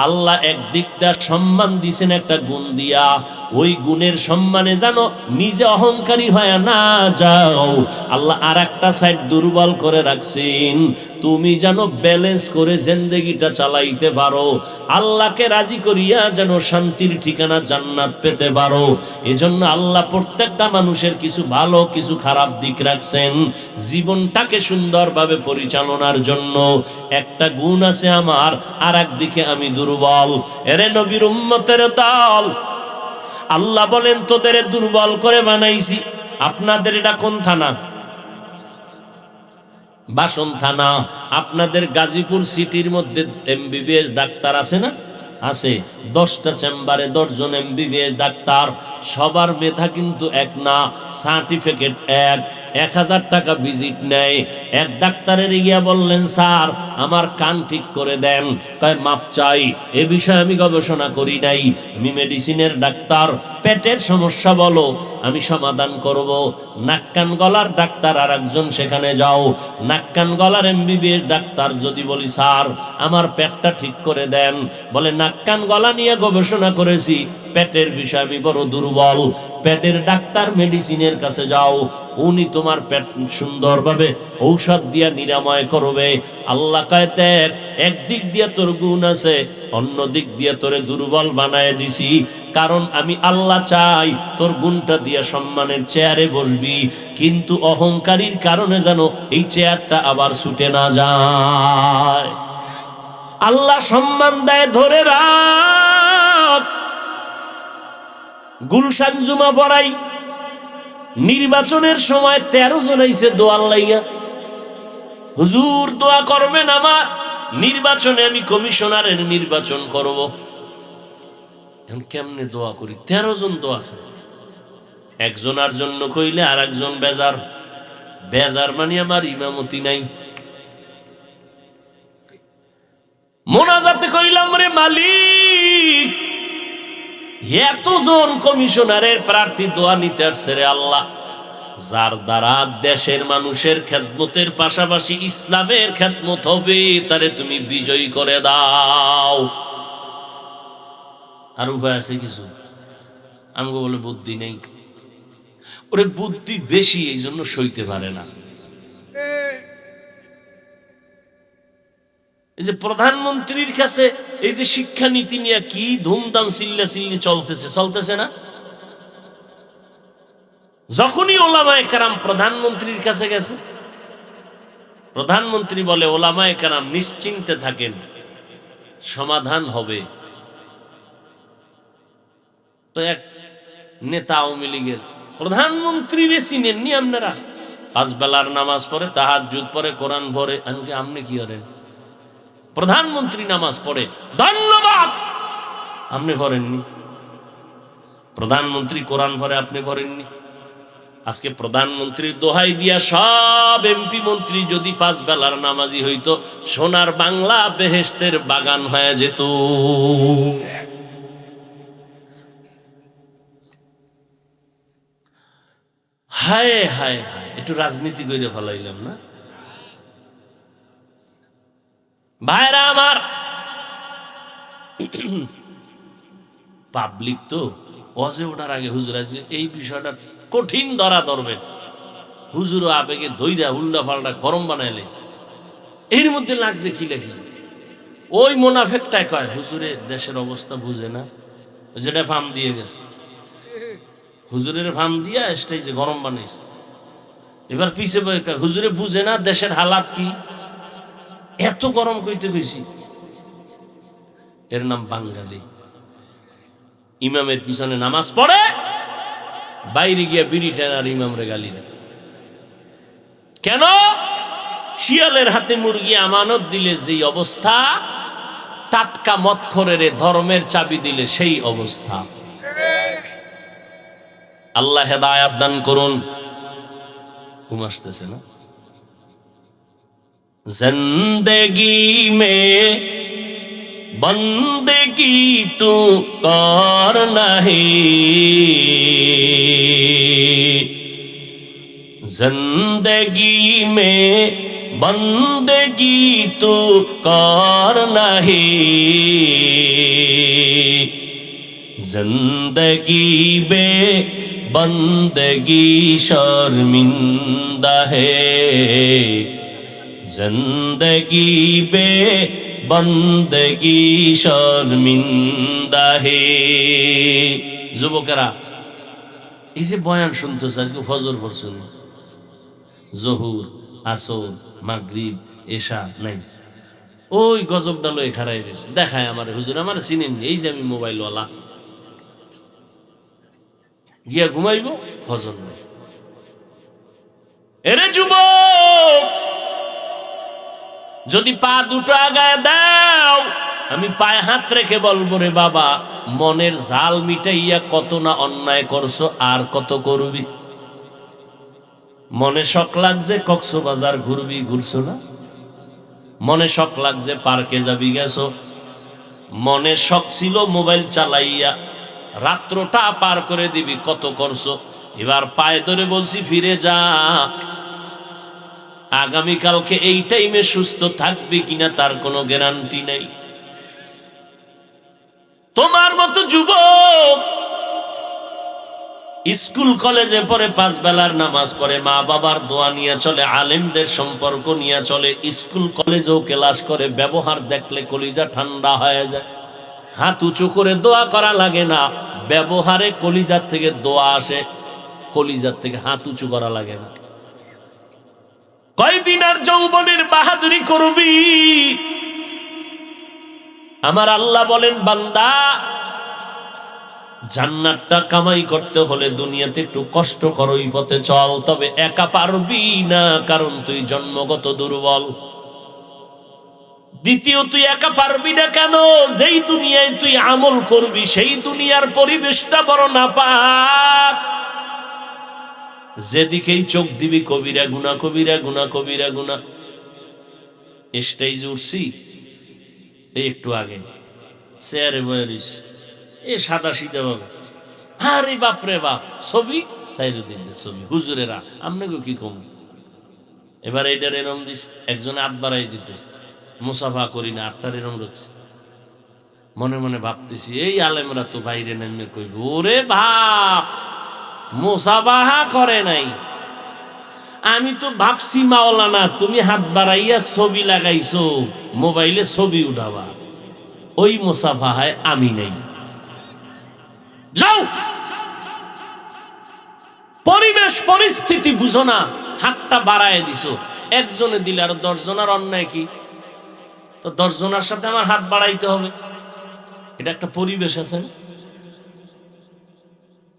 আল্লাহ একদিক দিয়ে সম্মান দিছেন একটা গুণ দিয়া, ওই গুণের সম্মানে জানো নিজে অহংকারী হয় না যাও। আল্লাহ আর একটা সাইড দুর্বল করে রাখছেন, তুমি যেন ব্যালেন্স করে জিন্দেগিটা চালাইতে পারো, আল্লাহকে রাজি করিয়া যেন শান্তির ঠিকানা জান্নাত পেতে পারো। এজন্য আল্লাহ প্রত্যেকটা মানুষের কিছু ভালো কিছু খারাপ দিক রাখছেন জীবনটাকে সুন্দরভাবে পরিচালনার জন্য। একটা গুণ আছে আমার, আর একদিকে আমি দুর্বল। এরে নবীর উম্মতের দল, আল্লাহ বলেন তোদের দুর্বল করে বানাইছি। আপনাদের এটা কোন থানা? বাসন থানা। আপনাদের গাজীপুর সিটির মধ্যে এমবিবিএস ডাক্তার আছে না? আছে। 10টা চেম্বারে 10 জন এমবিবিএস ডাক্তার, সবার মেধা কিন্তু এক না, সার্টিফিকেট এক। 1000 টাকা ভিজিট নেয়। এক ডাক্তারের গিয়া বললেন, স্যার আমার কান ঠিক করে দেন। তাই মাপ চাই, এ বিষয়ে আমি গবেষণা করি নাই, আমি মেডিসিনের ডাক্তার, পেটের সমস্যা বলো আমি সমাধান করব। নাক কান গলার ডাক্তার আর একজন, সেখানে যাও। নাক কান গলার এমবিবিএস ডাক্তার যদি বলি, স্যার আমার পেটটা ঠিক করে দেন, বলে নাক কান গলা নিয়ে গবেষণা করেছি, পেটের বিষয় আমি বড় দুর্বল। পেটের ডাক্তার মেডিসিনের কাছে যাও, উনি তোমার পেট সুন্দরভাবে ঔষধ দিয়া নিরাময় করবে। আল্লাহ কয়, দেখ একদিক দিয়ে তোর গুণ আছে, অন্য দিক দিয়ে তোরে দুর্বল বানায় দিছি, কারণ আমি আল্লাহ চাই তোর গুণটা দিয়ে সম্মানের চেয়ারে বসবি, কিন্তু অহংকারীর কারণে যেন এই চেয়ারটা আবার ছুটে না যায়। আল্লাহ সম্মান দেয়, ধরে রাখ। গুলশান জুমা পড়াই, নির্বাচনের সময় 13 জন আইছে দোয়ার লাইয়া, হুজুর দোয়া করবেন আমার নির্বাচনে, আমি কমিশনারের নির্বাচন করব। কেমনে দোয়া করি? 13 জন দোয়া আছে। একজনের জন্য কইলে আর একজন বেজার। বেজার মানে আমার ইমামতি নাই। মোনাজাতে কইলাম, রে মালিক, এতজন কমিশনারের প্রার্থী দোয়া নিতে আসছে রে আল্লাহ, যার দ্বারা দেশের মানুষের খেদমতের পাশাপাশি ইসলামের খেদমত হবে, তারে তুমি বিজয়ী করে দাও। আর উপায় আছে কিছু? আমাকে বলে বুদ্ধি নেই। ওরে বুদ্ধি বেশি, এই জন্য সইতে পারে না। এই যে প্রধানমন্ত্রীর কাছে এই যে শিক্ষানীতি নিয়ে কি ধুমধাম চিল্লাচিল্লি চলতেছে না? যখনই ওলামায়ে কেরাম প্রধানমন্ত্রীর কাছে গেছে, প্রধানমন্ত্রী বলে, ওলামায়ে কেরাম নিশ্চিন্তে থাকেন, সমাধান হবে। তো এক নেতা আওয়ামী লীগের প্রধানমন্ত্রীরে চিনেননি আপনারা? 5 বেলার নামাজ পড়ে, তাহাজ্জুদ পড়ে, কোরআন পড়ে। আপনি কি করেন? প্রধানমন্ত্রী নামাজ পড়ে, ধন্যবাদ, আপনি পড়েননি। প্রধানমন্ত্রী কোরআন পড়ে, আপনি পড়েননি। আজকে প্রধানমন্ত্রীর দোহাই দিয়া সব এমপি মন্ত্রী যদি 5 বেলার নামাজি হইতো, সোনার বাংলা বেহেশতের বাগান হয়ে যেত। হায় হায় হায়, একটু রাজনীতি করে ফেলাইলাম না ভাইরা আমার? পাবলিক তো ওয়াজে ওঠার আগে হুজুর আজকে এই বিষয়টা কঠিন ধরা ধরবেন। হুজুরও আবেগে ধৈরা উল্টা পাল্টা গরম বানায় লেছে। এর মধ্যে লাগছে কি লেখি, ওই মোনাফেকটাই কয় হুজুরে দেশের অবস্থা বুঝে না, যেটা ফার্ম দিয়ে গেছে, হুজুরের ফার্ম দিয়া এটাই যে গরম বানাইছে। এবার পিছে হুজুরে বুঝে না দেশের হালাত কি, এত গরম কইতে কইছি। এর নাম বাঙালি। ইমামের পিছনে নামাজ পড়ে, বাইরে গিয়া বিড়ি টানার ইমামরে গালি দেয়। কেন? শিয়ালের হাতে মুরগি আমানত দিলে যেই অবস্থা, টাটকা মদখোরের ধর্মের চাবি দিলে সেই অবস্থা। আল্লাহ হেদায়াত দান করুন। ঘুম আসতেছে না? জিন্দেগি মে বন্দেগি তু কর নাহি, জিন্দেগি মে বন্দেগি তু কর নাহি, জিন্দেগি বে বন্দগি শর্মিন্দা হে, জিন্দেগি বে বন্দগি শর্মিন্দা হে। যুবকেরা, এই যে বয়ান শুনতেছ, আজকে ফজর পড়ছেন, জহুর, আসর, মাগরিব, এশা নাই, ওই গজবটা লয়ে খাড়াই রয়েছে, দেখায় আমার হুজুর আমার চিনেননি, এই যে আমি মোবাইলওয়ালা, গিয়া ঘুমাইব, ফজর নাই। এরে যুবক, যদি পা দুটো আগায় দাও, আমি পায়ে হাত রেখে বলবো, রে বাবা, মনের জাল মিটাইয়া কত না অন্যায় করছো, আর কত করবি? মনে শখ লাগছে কক্সবাজার ঘুরবি, ঘুরছো না? মনে শখ লাগছে পার্কে যাবি, গেছো? মনে শখ ছিল মোবাইল চালাইয়া রাত্রটা পার করে দিবি, কত করছো? এবার পায়ে ধরে বলছি, ফিরে যা। আগামীকালকে এই টাইমে সুস্থ থাকবে কিনা তার কোনো গ্যারান্টি নাই। তোমার মতো যুবক স্কুল কলেজে পড়ে, 5 বেলার নামাজ পড়ে, মা বাবার দোয়া নিয়ে চলে, আলেমদের সম্পর্ক নিয়ে চলে, স্কুল কলেজেও ক্লাস করে, ব্যবহার দেখলে কলিজা ঠান্ডা হয়ে যায়। হাত উঁচু করে দোয়া করা লাগে না, ব্যবহারে কলিজার থেকে দোয়া আসে, কলিজার থেকে হাত উঁচু করা লাগে না। কয়দিন আর যৌবনের বাহাদুরি করবি? আমার আল্লাহ বলেন, বান্দা, জান্নাতটা কামাই করতে হলে দুনিয়াতে একটু কষ্ট কর, ওই পথে চল, তবে একা পারবি না, কারণ তুই জন্মগত দুর্বল। দ্বিতীয়, তুই একা পারবি না কেন? যেই দুনিয়ায় তুই আমল করবি, সেই দুনিয়ার পরিবেশটা বড় নাপাক। যেদিকেই চোখ দিবি কবিরা গুনাহ, কবিরা গুনাহ, কবিরা গুনাহ। স্টেজে উঠছি, এই একটু আগে চেয়ারে বয়ারিস এ সাদা সিধা ভাবে, আরে বাপরে বাপ, ছবি সাইরুদ্দিন ছবি হুজুরেরা আপনাকে কি কম। এবার এইটার এরম দিস, একজনে হাত বাড়াই দিতেছে, মুসাফা করি না, আটটার এরম রাখছে। মনে মনে ভাবতেছি এই আলেমরা তো বাইরে নেমে কইব, ওরে বাপ মুসাফাহা করে নাই। আমি তো ভাবছি মাওলানা তুমি হাত বাড়াইয়া ছবি লাগাইছো, মোবাইলে ছবি উঠাবা, ওই মুসাফাহায় আমি নেই। যাও, পরিবেশ পরিস্থিতি বুঝো না, হাতটা বাড়ায় দিছো, একজনে দিলে আর 10 জনের অন্যায় কি? তো 10 জনের সাথে আমার হাত বাড়াইতে হবে, এটা একটা পরিবেশ আছে না?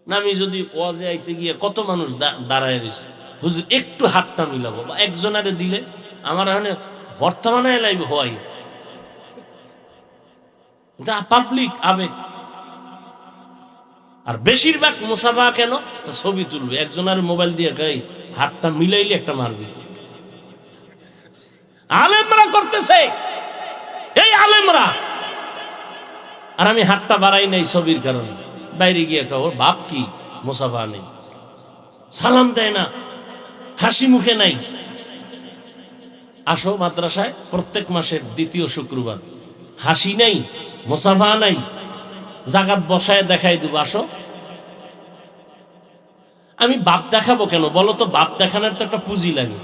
আমি যদি ওয়াজে আইতে গিয়ে কত মানুষ দাঁড়ায় রয়েছে, হুজুর একটু হাতটা মিলাবো, বা একজনারে দিলে আমার এখানে বর্তমানে লাইভ হওয়াই পাবলিক আবেগ। আর বেশিরভাগ মুসাফা কেন? ছবি তুলবে, একজনের মোবাইল দিয়ে গাই হাতটা মিলাইলে একটা মারবি। আলেমরা করতেছে, এই আলেমরা। আর আমি হাতটা বাড়াই নাই ছবির কারণে, বাইরে গিয়ে খাও ওর বাপ কি মুসাফা নেই, সালাম দেয় না, হাসি মুখে নাই। আসো মাদ্রাসায় প্রত্যেক মাসের 2য় শুক্রবার, হাসি নাই, মুসাফা নাই, জাগাত বসায় দেখাই দেবো, আসো। আমি বাপ দেখাবো কেন বলো তো? বাপ দেখানোর তো একটা পুঁজি লাগে,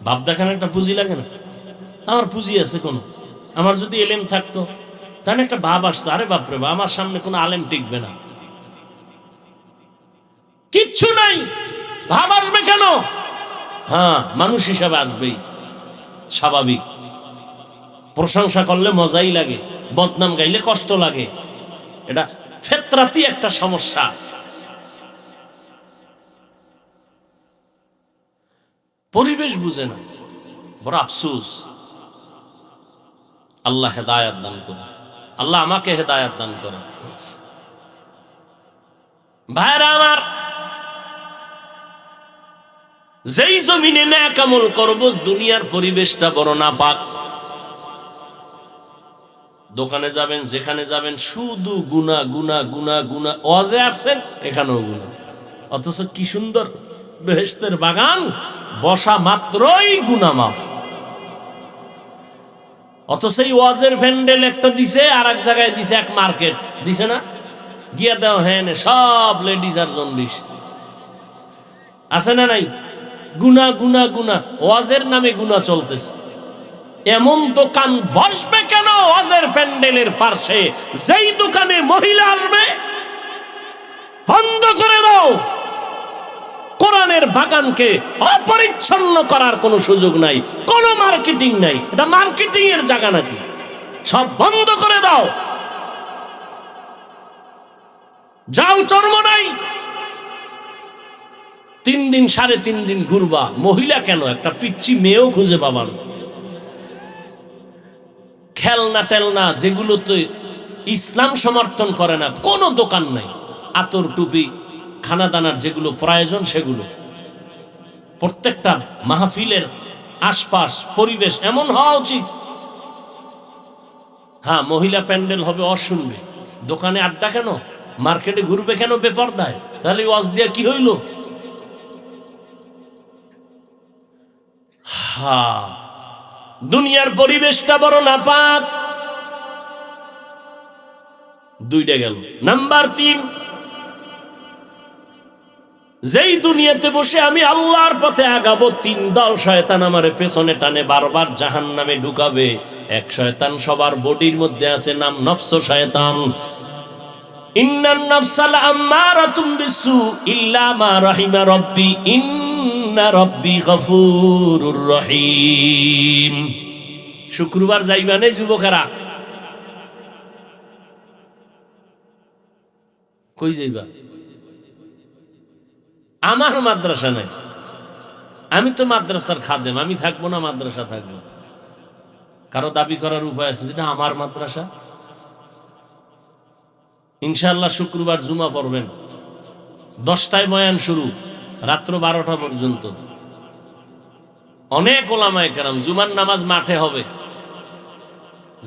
বাপ দেখানোর একটা পুঁজি লাগে না? আমার পুঁজি আছে কোন? আমার যদি এলেম থাকতো তাহলে একটা ভাব আসতো, আরে বাপরে বা আমার সামনে কোনো আলেম টিকবে না। কিচ্ছু নাই, ভাব আসবে কেন? হ্যাঁ, মানুষ হিসাবে আসবেই, স্বাভাবিক। প্রশংসা করলে মজাই লাগে, বদনাম গাইলে কষ্ট লাগে, এটা ফেতরাতি একটা সমস্যা। পরিবেশ বুঝে না, বড় আফসোস। আল্লাহ হেদায়াত দান করে, আল্লাহ আমাকে হেদায়াত দান করে। ভাইরা আমার, যেই জমিনে নেক আমল করব, দুনিয়ার পরিবেশটা বড় নাপাক। দোকানে যাবেন, যেখানে যাবেন, শুধু গুনাহ গুনাহ গুনাহ গুনাহ। ওয়াজে আসছেন, এখানেও গুনাহ, অথচ কি সুন্দর বেহেশতের বাগান, বসা মাত্রই গুনাহ মাফ। অথচ এই ওয়াজের প্যান্ডেল একটা দিছে, আর এক জায়গায় দিছে এক মার্কেট দিছে না, গিয়া দাও হ্যাঁ সব লেডিস আর জন্ডিস আছে না নাই? গুনা গুনা গুনা, ওয়াজের নামে গুনা চলতেছে। এমন দোকান বসবে কেন ওয়াজের প্যান্ডেলের পাশে? যেই দোকানে মহিলা আসবে বন্ধ করে দাও। কোরআনের বাগানকে অপরিচ্ছন্ন করার কোনো সুযোগ নাই, কোনো মার্কেটিং নাই, এটা মার্কেটিং এর জায়গা নাকি? সব বন্ধ করে দাও। যাও চরমনাই, 3 দিন 3.5 দিন ঘুরবা। মহিলা কেন, একটা পিচ্ছি মেয়েও খুঁজে পাবা না। খেলনা টেলনা যেগুলো তো ইসলাম সমর্থন করে না, কোনো দোকান নাই। আতর টুপি খানা দানার যেগুলো প্রয়োজন, সেগুলো। প্রত্যেকটা মাহফিলের আশপাশ পরিবেশ এমন হওয়া উচিত। হ্যাঁ, মহিলা প্যান্ডেল হবে, অশুনবে। দোকানে আড্ডা কেন, মার্কেটে ঘুরবে কেন বেপরদায়? তাহলে ওয়াজ দিয়া কি হইল? হ্যাঁ, দুনিয়ার পরিবেশটা বড় নাপাক। 2টা গেল। নাম্বার 3, যেই দুনিয়াতে বসে আমি আল্লাহর পথে আগাবো, 3 দল শয়তান আমারে পেছনে টানে, বারবার জাহান্নামে ঢুকাবে। এক শয়তান সবার বডির মধ্যে আছে, নাম নফস শয়তান। ইন্নান নাফসাল আম্মারাতুম বিসু ইল্লা মা রাহিমা রাব্বি ইন্না রাব্বি গফুরুর রহিম। শুক্রবার যাইবা না যুবকেরা? কই যাইবা? আমার মাদ্রাসা নাই, আমি তো মাদ্রাসার খাদেম, আমি থাকবো না মাদ্রাসা থাকবো। কারো দাবি করার উপায় আছে যেটা আমার মাদ্রাসা? ইনশাআল্লাহ শুক্রবার জুমা পড়বেন, 10টায় বয়ান শুরু, রাত্র 12টা পর্যন্ত। অনেক ওলামায়ে কেরাম, জুমার নামাজ মাঠে হবে।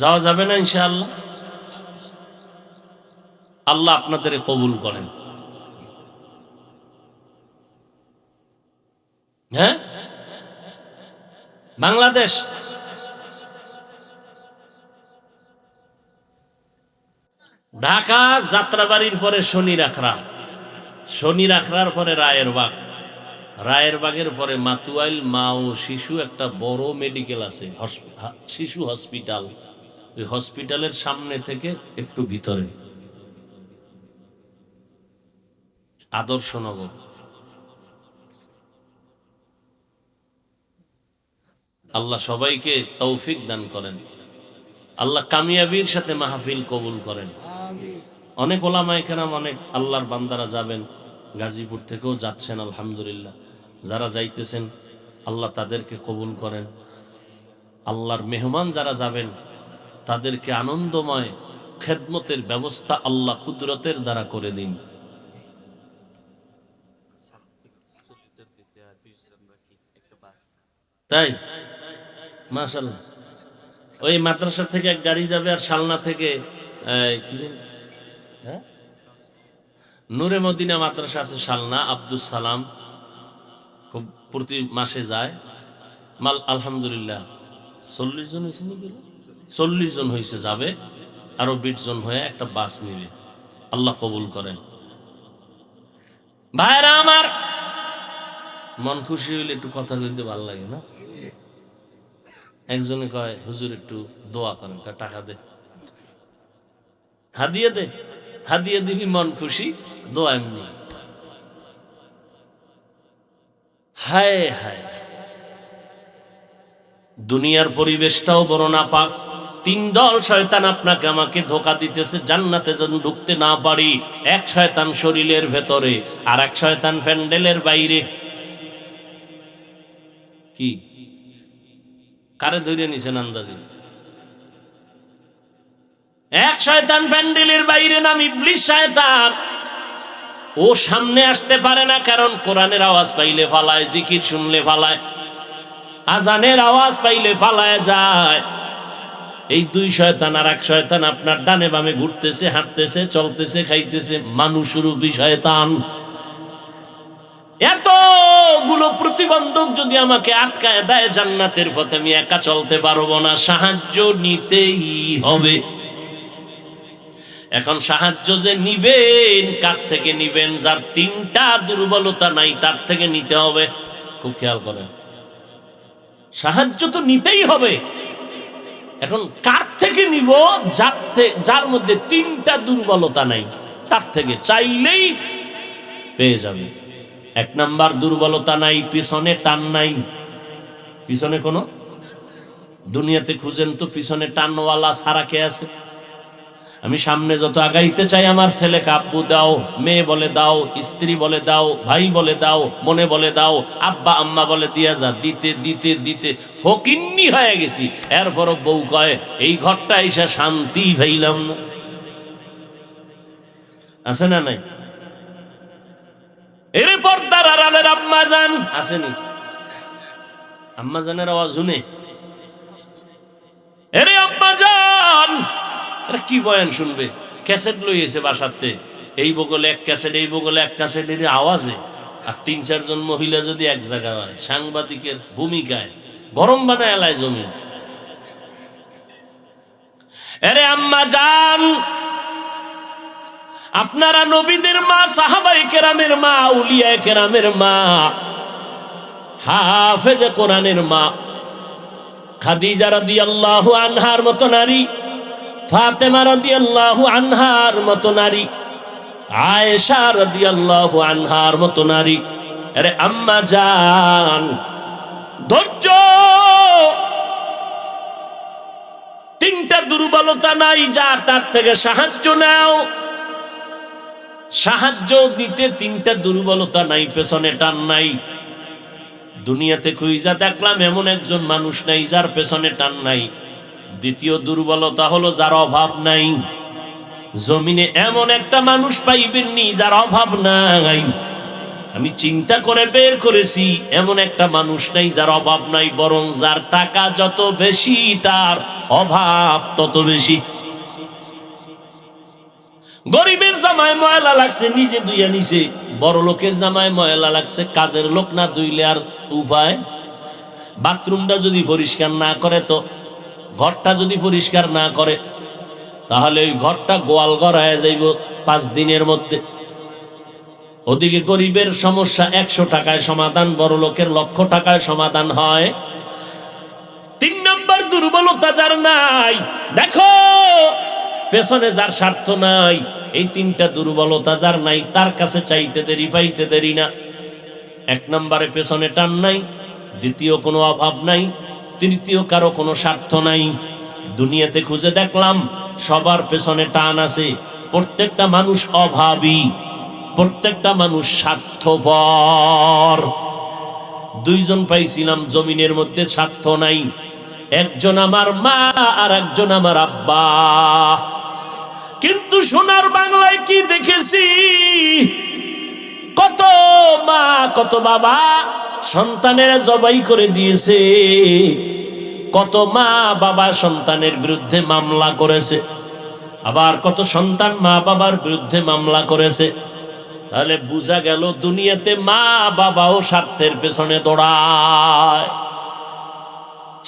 যাওয়া যাবে না ইনশাআল্লাহ? আল্লাহ আপনাদের কবুল করেন। হ্যাঁ, বাংলাদেশ ঢাকা যাত্রাবাড়ির পরে শনি রাখরা, শনি রাখরার পরে রায়েরবাগ, রায়েরবাগের পরে মাতুয়াইল মা ও শিশু একটা বড় মেডিকেল আছে, শিশু হসপিটাল। ওই হসপিটালের সামনে থেকে একটু ভিতরে আদর্শনগর। আল্লাহ সবাইকে তৌফিক দান করেন, আল্লাহ কামিয়াবির সাথে মাহফিল কবুল করেন। অনেক ওলামায়ে কেরাম, অনেক আল্লাহর বান্দারা যাবেন, গাজীপুর থেকেও যাচ্ছেন আলহামদুলিল্লাহ। যারা যাইতেছেন আল্লাহ তাদেরকে কবুল করেন। আল্লাহর মেহমান যারা যাবেন তাদেরকে আনন্দময় খেদমতের ব্যবস্থা আল্লাহ কুদরতের দ্বারা করে দিন। তাই মাশাআল্লাহ, ওই মাদ্রাসা থেকে এক গাড়ি যাবে, আর শালনা থেকে নূরে মদিনা মাদ্রাসা আছে শালনা, আব্দুস সালাম, খুব প্রতি মাসে যায় মাল। আলহামদুলিল্লাহ 40 জন হয়েছে, 40 জন হয়েছে, যাবে আরো 20 জন হয়ে একটা বাস নিবে। আল্লাহ কবুল করেন। ভাইরা আমার, মন খুশি হইলে একটু কথা বলতে ভালো লাগে না? একজনে কয় হুজুর একটু দোয়া করেন, টাকা দে, হাদিয়ে দে, হাদিয়ে দিবি, মন খুশি, দোয়া এমনি। হায় হায়, দুনিয়ার পরিবেশটাও বড় নাপাক। 3 দল শয়তান আপনাকে আমাকে ধোঁকা দিতেছে, জান্নাতে যেন ঢুকতে না পারি। এক শয়তান শরীরের ভেতরে, আর এক শয়তান প্যান্ডেলের বাইরে। কি কারে ধরে নিছেন আন্দাজি? এক শয়তান প্যান্ডেলের বাইরে, নাম ইবলিস শয়তান। ও সামনে আসতে পারে না, কারণ কোরআনের আওয়াজ পাইলে পালায়, জিকির শুনলে পালায়, আজানের আওয়াজ পাইলে পালায় যায়। এই 2 শয়তান। আর এক শয়তান আপনার ডানে বামে ঘুরতেছে, হাঁটতেছে, চলতেছে, খাইতেছে, মানুষরূপী শয়তান। এতগুলো প্রতিবন্ধক যদি আমাকে আটকায় দেয় জান্নাতের পথে, আমি একা চলতে পারবো না, সাহায্য নিতেই হবে। এখন সাহায্য যে নিবেন, কার থেকে নিবেন? যার 3টা দুর্বলতা নাই, তার থেকে নিতে হবে। খুব খেয়াল করেন, সাহায্য তো নিতেই হবে। এখন কার থেকে নিব? যার মধ্যে 3টা দুর্বলতা নাই, তার থেকে চাইলেই পেয়ে যাবে। 1 নাম্বার দুর্বলতা নাই, পিছনে টান নাই। পিছনে কোনো, দুনিয়াতে খুঁজেন তো পিছনে টানওয়ালা ছাড়া কে আছে? আমি সামনে যত আগাইতে চাই, আমার ছেলেকে আব্বু দাও, মেয়ে বলে দাও, স্ত্রী বলে দাও, ভাই বলে দাও, মনে বলে দাও, আব্বা আম্মা বলে দিয়া যা, দিতে দিতে দিতে ফকিন্নি হয়ে গেছি। এরপরও বউ কয় এই ঘরটা এসে শান্তি পাইলাম না। আছে না নাই? এর পর্দার আড়ালের আম্মা জান আসেনি? আম্মা জানের আওয়াজ শুনে, এরে আম্মা জান, কি বয়ান শুনবে? ক্যাসেট লইয়েছে বাসাতে, এই বগলে এক ক্যাসেট, এই বগলে এক ক্যাসেট, এর আওয়াজে। আর 3-4 জন মহিলা যদি এক জায়গায় হয়, সাংবাদিকের ভূমিকায় গরম বানায় এলায় জমি। এরে আম্মা জান, আপনারা নবীদের মা, সাহাবায়ে কেরামের মা, আউলিয়ায়ে কেরামের মা, হাফেজে কোরআনের মা, খাদিজা রাদিয়াল্লাহু আনহার মতো নারী, ফাতেমা রাদিয়াল্লাহু আনহার মতো নারী, আয়েশা রাদিয়াল্লাহু আনহার মতো নারী। আরে আম্মা জান, ধৈর্য। 3টা দুর্বলতা নাই, যার তার থেকে সাহায্য নাও। সাহায্য দিতে 3টা দুর্বলতা নাই, পেছনে টান নাই। দুনিয়াতে খুঁজা দেখলাম এমন একজন মানুষ নাই যার পেছনে টান নাই। দ্বিতীয় দুর্বলতা হলো যার অভাব নাই। জমিনে এমন একটা মানুষ পাইবেননি যার অভাব নাই। আমি চিন্তা করে বের করেছি, এমন একটা মানুষ নাই যার অভাব নাই, বরং যার টাকা যত বেশি তার অভাব তত বেশি। গরিবের জামায় ময়লা লাগছে নিজে ধুইয়া নিছে, বড় লোকের জামায় ময়লা লাগছে কাজের লোক না ধুইলে আর উপায়। বাথরুমটা যদি পরিষ্কার না করে, তো ঘরটা যদি পরিষ্কার না করে, তাহলে ওই ঘরটা গোয়াল ঘর হয়ে যাইব 5 দিনের মধ্যে। ওদিকে গরিবের সমস্যা 100 টাকায় সমাধান, বড় লোকের 1,00,000 টাকায় সমাধান হয়। 3 নম্বর দুর্বলতা যার নাই, দেখো পেছনে যার স্বার্থ নাই, এই 3টা দুর্বলতা যার নাই, তার কাছে চাইতে দেরি পাইতে দেরি না। 1 নম্বরে পেছনে টান নাই, দ্বিতীয় কোনো অভাব নাই, তৃতীয় কারো কোনো স্বার্থ নাই। দুনিয়াতে খুঁজে দেখলাম সবার পেছনে টান আছে, প্রত্যেকটা মানুষ অভাবী, প্রত্যেকটা মানুষ স্বার্থপর। 2 জন পাইছিলাম জমিনের মধ্যে স্বার্থ নাই, একজন আমার মা আর একজন আমার আব্বা। কিন্তু সোনার বাংলায় কি দেখেছি, কত মা কত বাবা সন্তানেরা জবাই করে দিয়েছে, কত মা বাবা সন্তানের বিরুদ্ধে মামলা করেছে, আবার কত সন্তান মা বাবার বিরুদ্ধে মামলা করেছে। তাহলে বোঝা গেল দুনিয়াতে মা বাবাও স্বার্থের পেছনে দৌড়ায়,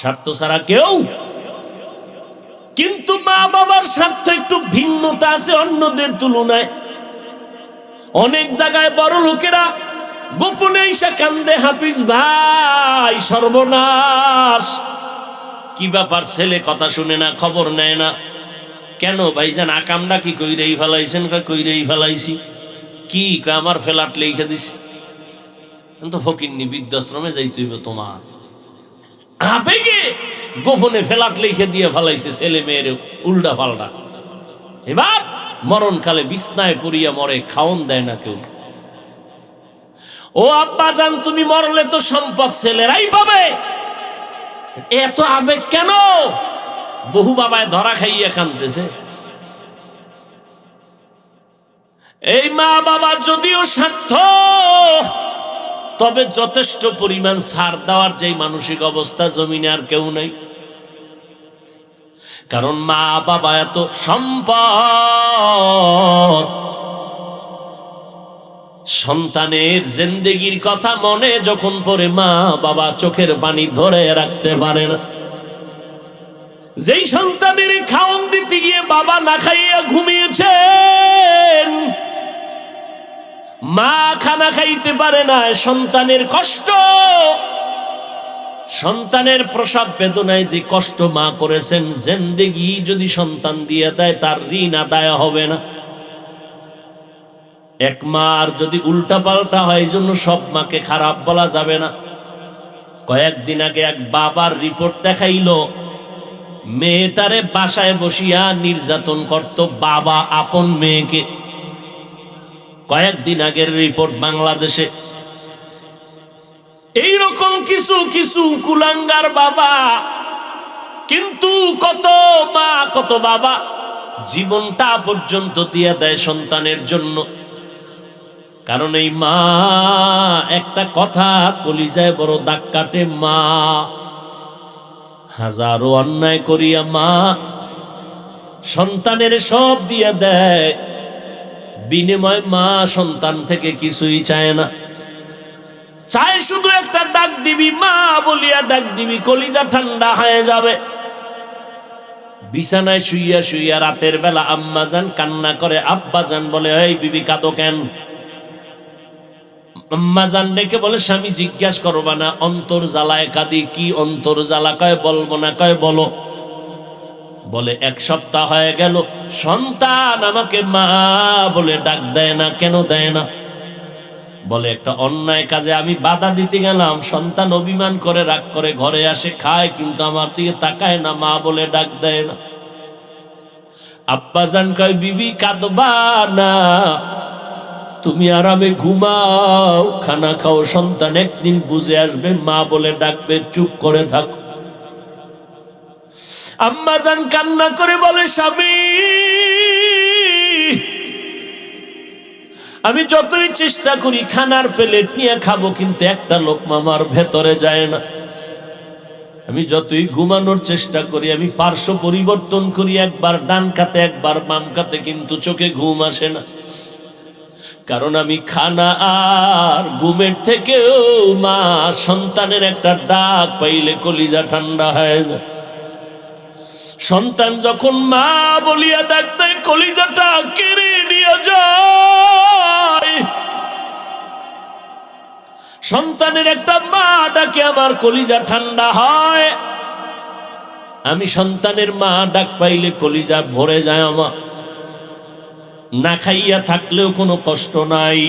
স্বার্থ ছাড়া কেউ। কিন্তু মা বাবার স্বার্থ একটু ভিন্নতা আছে অন্যদের তুলনায়। অনেক জায়গায় বড় লোকেরা গোপনে এসে কান্দে, হাফিজ ভাই সর্বনাশ, কি ব্যাপার, ছেলে কথা শুনে না, খবর নেয় না। কেন ভাইজান, আকামটা কি কইরেই ফেলাইছেন? কইরেই ফেলাইছি। কি আমার ফ্ল্যাট লিখে দিছি, কিন্তু ফকিন্নি বৃদ্ধাশ্রমে যাইতে হইব তোমার। আবেগে গোপনে ফ্ল্যাট লিখে দিয়ে ফেলাইছে ছেলে মেয়ের উল্টা পাল্টা। এবার মরণকালে বিছনায় পড়িয়া মরে, খাওন দেয় না কেউ। ও আব্বা জান, তুমি মরলে তো সম্পদ ছেলেরাই পাবে, এত আবেগ কেন? বহু বাবায় ধরা খাইয়া কানতেছে। এই মা বাবা যদিও স্বার্থ, তবে যথেষ্ট পরিমাণ ছাড় দেওয়ার যে মানসিক অবস্থা জমিনে আর কেউ নাই। কারণ মা বাবা এত সম্পদ, সন্তানের জিন্দেগির কথা মনে যখন পড়ে, মা বাবা চোখের পানি ধরে রাখতে পারে না। যেই সন্তানের খাওন দিতে গিয়ে বাবা না খাইয়া ঘুমিয়েছেন, মা খানা খাইতে পারে না, সন্তানের কষ্ট, সন্তানের প্রসব বেদনায় যে কষ্ট মা করেছেন, জিন্দেগি যদি সন্তান দিয়ে দেয় তার ঋণ আদায় হবে না। এক মার যদি উল্টা পাল্টা হয়, এই জন্য সব মাকে খারাপ বলা যাবে না। কয়েকদিন আগে এক বাবার রিপোর্ট দেখাইলো, মেয়েটারে বাসায় বসিয়া নির্যাতন করত বাবা আপন মেয়েকে। কয়েকদিন আগের রিপোর্ট বাংলাদেশে। এইরকম কিছু কিছু কুলাঙ্গার বাবা, কিন্তু কত মা কত বাবা জীবনটা পর্যন্ত দিয়ে দেয় সন্তানের জন্য। কারণ এই মা একটা কথা কলিজায় বড় দাগ কাটে। মা হাজারো অন্যায় করিয়া মা সন্তানের সব দিয়ে দেয়, বিনিময় মা সন্তান থেকে কিছুই চায় না, চায় শুধু একটা ডাক দিবি, মা বলিয়া ডাক দিবি, কলিজা ঠান্ডা হয়ে যাবে। বিছানায় শুইয়া শুইয়া রাতের বেলা আম্মা জান কান্না করে, আব্বা জান বলে, এই বিবি কাঁদো কেন? আম্মা জান ডেকে বলে, স্বামী জিজ্ঞাসা করবা না, অন্তর জ্বালায় কাঁদি। কি অন্তর জ্বালা? কয় বলবো না। কয় বলো। বলে 1 সপ্তাহ হয়ে গেল সন্তান আমাকে মা বলে ডাক দেয় না। কেন দেয় না? বলে একটা অন্যায় কাজে আমি বাধা দিতে গেলাম, সন্তান অভিমান করে রাগ করে ঘরে আসে, খায়, কিন্তু আমার দিকে তাকায় না, মা বলে ডাক দেয় না। আব্বা জান কয়, বিবি কাঁদবা না, তুমি আরামে ঘুমাও, খানা খাও, সন্তান একদিন বুঝে আসবে, মা বলে ডাকবে, চুপ করে থাকো। আম্মা জান কান্না করে বলে, স্বামী আমি যতই চেষ্টা করি খানার প্লেট নিয়ে খাবো, কিন্তু একটা লোকমা আমার ভেতরে যায় না। আমি যতই ঘুমানোর চেষ্টা করি, আমি পার্শ্ব পরিবর্তন করি, একবার ডান কাতে একবার বাম কাতে, কিন্তু চোখে ঘুম আসে না। কারণ আমি খানা আর ঘুমের থেকেও মা সন্তানের একটা ডাক পাইলে কলিজা ঠান্ডা হয়ে যায়। সন্তান যখন মা বলিয়া ডাক দেয়, কলিজাটা কেড়ে নিয়ে যায়। সন্তানের একটা মা ডাকে আমার কলিজা ঠান্ডা হয়। আমি সন্তানের মা ডাক পাইলে কলিজা ভরে যায় আমার। না খাইয়া থাকলেও কোনো কষ্ট নাই,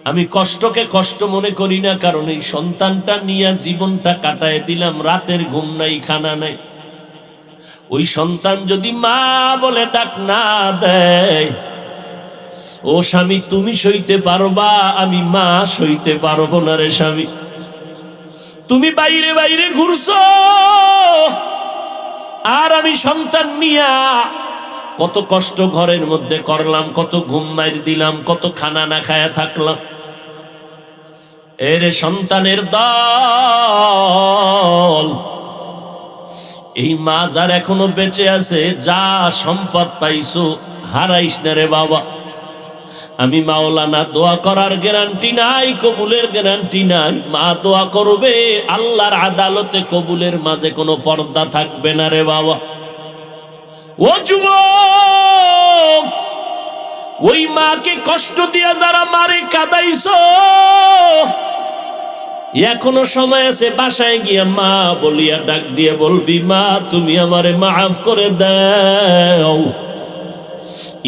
আমি কষ্টকে কষ্ট মনে করি না, কারণ এই সন্তানটা নিয়ে জীবনটা কাটায় দিলাম। রাতের ঘুম নাই, খানা নাই। ওই সন্তান যদি মা বলে ডাক না দেয়, ও স্বামী তুমি সইতে পারবা, আমি মা সইতে পারবো না রে স্বামী। তুমি বাইরে বাইরে ঘুরছো, আর আমি সন্তান নিয়া কত কষ্ট ঘরের মধ্যে করলাম, কত ঘুম মার দিলাম, কত খানা না খায়া থাকলাম। এরে সন্তানের দল, এই মা যার এখনো বেঁচে আছে, যা সম্পদ পাইছো হারাইস না রে বাবা। আমি মাওলানা, দোয়া করার গ্যারান্টি নাই, কবুলের গ্যারান্টি নাই। মা দোয়া করবে, আল্লাহর আদালতে কবুলের মাঝে কোনো পর্দা থাকবে না রে বাবা। ও যুবক, ওই মাকে কষ্ট দিয়া যারা মারে কাঁদাইছো, এখনো সময় আছে, বাসায় গিয়া মা বলিয়া ডাক দিয়ে বলবি, মা তুমি আমারে মাফ করে দাও।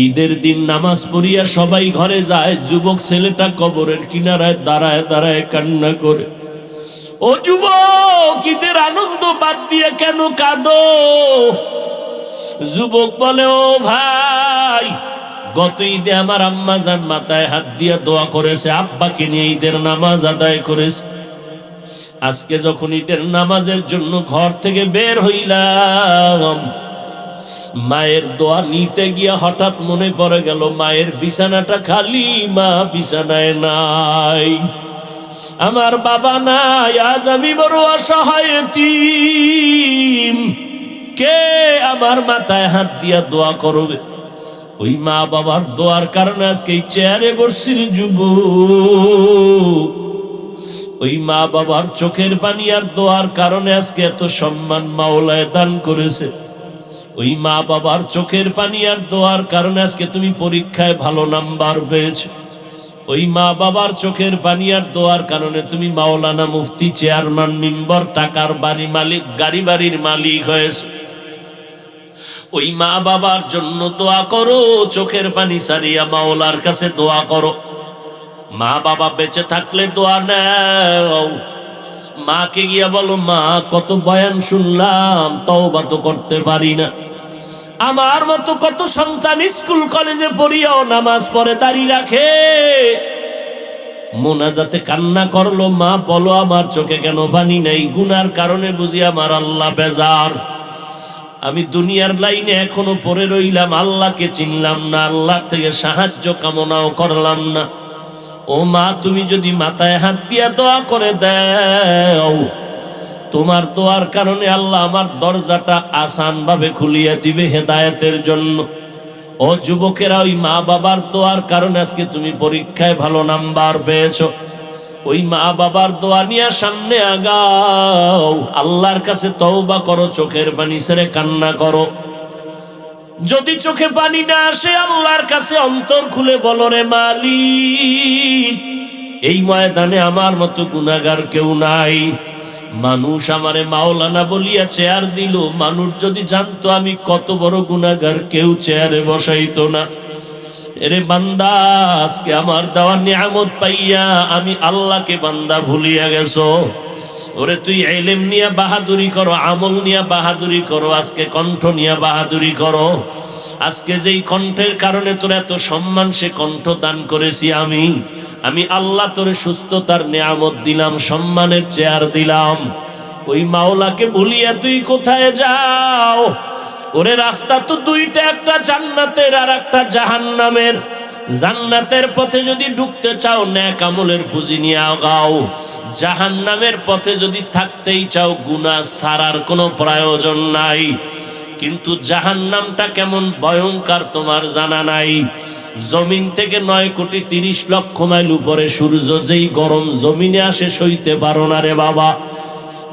ঈদের দিন নামাজ পড়িয়া সবাই ঘরে যায়, যুবক ছেলেটা কবরের কিনারায় দাঁড়ায় দাঁড়ায় কান্না করে। ও যুবক, ঈদের আনন্দ বাদ দিয়ে কেন কাঁদো? যুবক বলে, ও ভাই, গত ঈদে আমার আম্মা জান মাথায় হাত দিয়া দোয়া করেছে, আব্বাকে নিয়ে ঈদের নামাজ আদায় করেছে। আজকে যখন ঈদের নামাজের জন্য ঘর থেকে বের হইলাম, মায়ের দোয়া নিতে গিয়া হঠাৎ মনে পড়ে গেল মায়ের বিছানাটা খালি, মা বিছানায় নাই, আমার বাবা নাই। আজ আমি বড় অসহায় এতিম, কে আমার মাথায় হাত দিয়া দোয়া করবে? ওই মা বাবার দোয়ার কারণে আজকে এই চেয়ারে বসছি যুবক। ওই মা বাবার চোখের পানি আর দোয়ার কারণে আজকে এত সম্মান মাওলায় দান করেছে। ওই মা বাবার চোখের পানি আর দোয়ার কারণে আজকে তুমি পরীক্ষায় ভালো নাম্বার পেয়েছ। ওই মা বাবার চোখের পানি আর দোয়ার কারণে তুমি মাওলানা, মুফতি, চেয়ারম্যান, মেম্বার, টাকার বাড়ি মালিক, গাড়ি বাড়ির মালিক হয়েছ। ওই মা বাবার জন্য দোয়া করো, চোখের পানি সারিয়া মাওলার কাছে দোয়া করো। মা বাবা বেঁচে থাকলে দোয়া নাও। মাকে গিয়া বলো, মা কত বয়ান শুনলাম, তওবা তো করতে পারি না। আমার মতো কত সন্তান স্কুল কলেজে পড়িয়াও নামাজ পড়ে, দাড়ি রাখে, মোনাজাতে কান্না করলো, মা বলো আমার চোখে কেন পানি নেই? গুনার কারণে বুঝি আমার আল্লাহ বেজার। আমি দুনিয়ার লাইনে এখনো পড়ে রইলাম, আল্লাহকে চিনলাম না, আল্লাহ থেকে সাহায্য কামনাও করলাম না। ও মা, তুমি যদি মাথায় হাত দিয়া দোয়া করে দাও, তোমার দোয়ার কারণে আল্লাহ আমার দরজাটা আসান ভাবে খুলিয়ে দিবে হেদায়েতের জন্য। ও যুবকেরা, ওই মা বাবার দোয়ার কারণে আজকে তুমি পরীক্ষায় ভালো নাম্বার পেয়েছো। ওই মা বাবার দোয়া নিয়ে সামনে আগাও, আল্লাহর কাছে তওবা করো, চোখের পানি ছেড়ে কান্না করো। যদি চোখে পানি না আসে, আল্লাহর কাছে অন্তর খুলে বলো, রে মালিক, এই ময়দানে আমার মতো গুনাহগার কেউ নাই। মানুষ আমারে মাওলানা বলিয়া চেয়ার দিল, মানুষ যদি জানতো আমি কত বড় গুনাহগার, কেউ চেয়ারে বসাইতো না। এরে বান্দা, আজকে আমার দেওয়া নিয়ামত পাইয়া আমি আল্লাহকে বান্দা ভুলিয়া গেছো। ওরে তুই ইলম নিয়ে বাহাদুরি করো, আমল নিয়ে বাহাদুরি করো, আজকে কণ্ঠ নিয়ে বাহাদুরি করো। আজকে যেই কণ্ঠের কারণে তোর এত সম্মান, সে কণ্ঠ দান করেছি আমি আল্লাহ তোরে সুস্থতার নিয়ামত দিলাম, সম্মানের চেয়ার দিলাম। ওই মাওলাকে ভুলিয়া তুই কোথায় যাও? ওরে রাস্তা তো দুইটা, একটা জান্নাতের আর একটা জাহান্নামের। জান্নাতের পথে যদি ঢুকতে চাও নেক আমলের পুঁজি নিয়ে আগাও, জাহান্নামের পথে যদি থাকতেই চাও গুনাহ ছাড়ার কোনো প্রয়োজন নাই। কিন্তু জাহান্নামটা কেমন ভয়ঙ্কর তোমার জানা নাই। জমিন থেকে 9,30,00,000 মাইল উপরে সূর্য যেই গরম জমিনে আসে সইতে পারো না রে বাবা।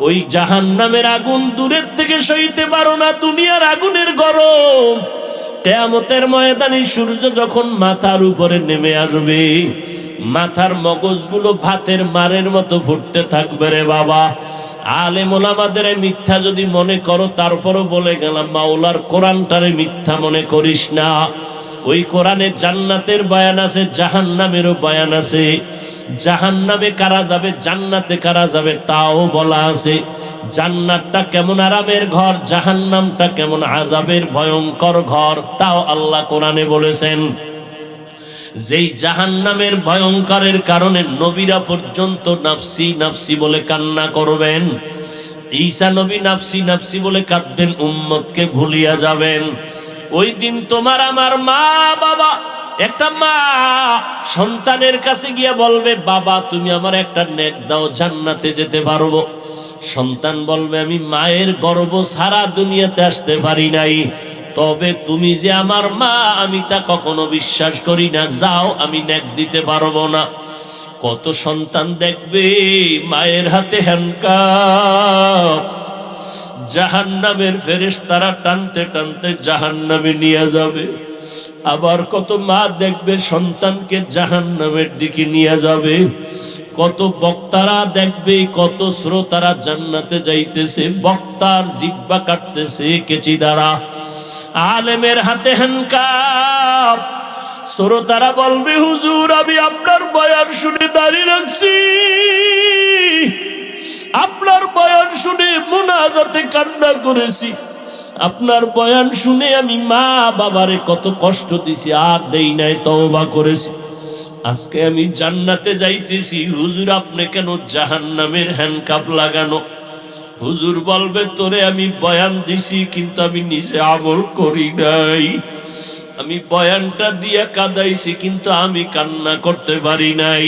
ওই জাহান্নামের আগুন দূরের থেকে সইতে পারো না, দুনিয়ার আগুনের গরম। কিয়ামতের ময়দানে সূর্য যখন মাথার উপরে নেমে আসবে, মাথার মগজগুলো ভাতের মারের মতো ফুটতে থাকবে রে বাবা। আলেম ওলামাদের মিথ্যা যদি মনে করো, তারপরও বলে গেলাম মাওলার কোরআনটারে মিথ্যা মনে করিস না। ওই কোরআনে জান্নাতের বয়ান আছে, জাহান্নামেরও বয়ান আছে। জাহান্নামে কারা যাবে, জান্নাতে কারা যাবে তাও বলা আছে। জান্নাতটা কেমন আরামের ঘর, জাহান্নামটা কেমন আযাবের ভয়ঙ্কর ঘর, তাও আল্লাহ কোরআনে বলেছেন। যেই জাহান্নামের ভয়ঙ্করের কারণে নবীরা পর্যন্ত নাফসি নাফসি বলে কান্না করবেন। ঈসা নবী নাফসি নাফসি বলে কাঁদবেন, উম্মতকে ভুলিয়া যাবেন। ওই দিন তোমার আমার মা বাবা, একটা মা সন্তানের কাছে গিয়া বলবে, বাবা তুমি আমার একটা নেক দাও, জান্নাতে যেতে পারবো। সন্তান বলবে, আমি মায়ের গর্ভ ছাড়া দুনিয়াতে আসতে পারি নাই, তবে তুমি যে আমার মা আমি তা কখনো বিশ্বাস করি না, যাও আমি নেক দিতে পারবো না। কত সন্তান দেখবে মায়ের হাতে হ্যান্ডকাপ, জাহান্নামের ফেরেশতারা টানতে টানতে জাহান্নামে নিয়ে যাবে। আবার কত মা দেখবে সন্তানকে জাহান্নামের দিকে নিয়ে যাবে। কত বক্তারা দেখবে, কত শ্রোতারা জান্নাতে যাইতেছে, বক্তার জিহ্বা কাটতেছে কেচি দ্বারা। আলেমের হাতে হ্যান্ডকাপ, শ্রোতারা বলবে, হুজুর আমি আপনার বয়ান শুনে দাঁড়িয়ে রাখছি, আপনার বয়ান শুনে মুনাজাতে কান্না করেছি, আপনার বয়ান শুনে আমি মা বাবারে কত কষ্ট দিছি, আর দেই নাই, তওবা করেছি। আজকে আমি জান্নাতে যাইতেছি, হুজুর আপনি কেন জাহান্নামের হ্যান্ডকাপ লাগানো? হুজুর বলবে, তোরে আমি বয়ান দিছি কিন্তু আমি নিজে আমল করি নাই। আমি বয়ানটা দিয়া কাঁদাইছি কিন্তু আমি কান্না করতে পারি নাই।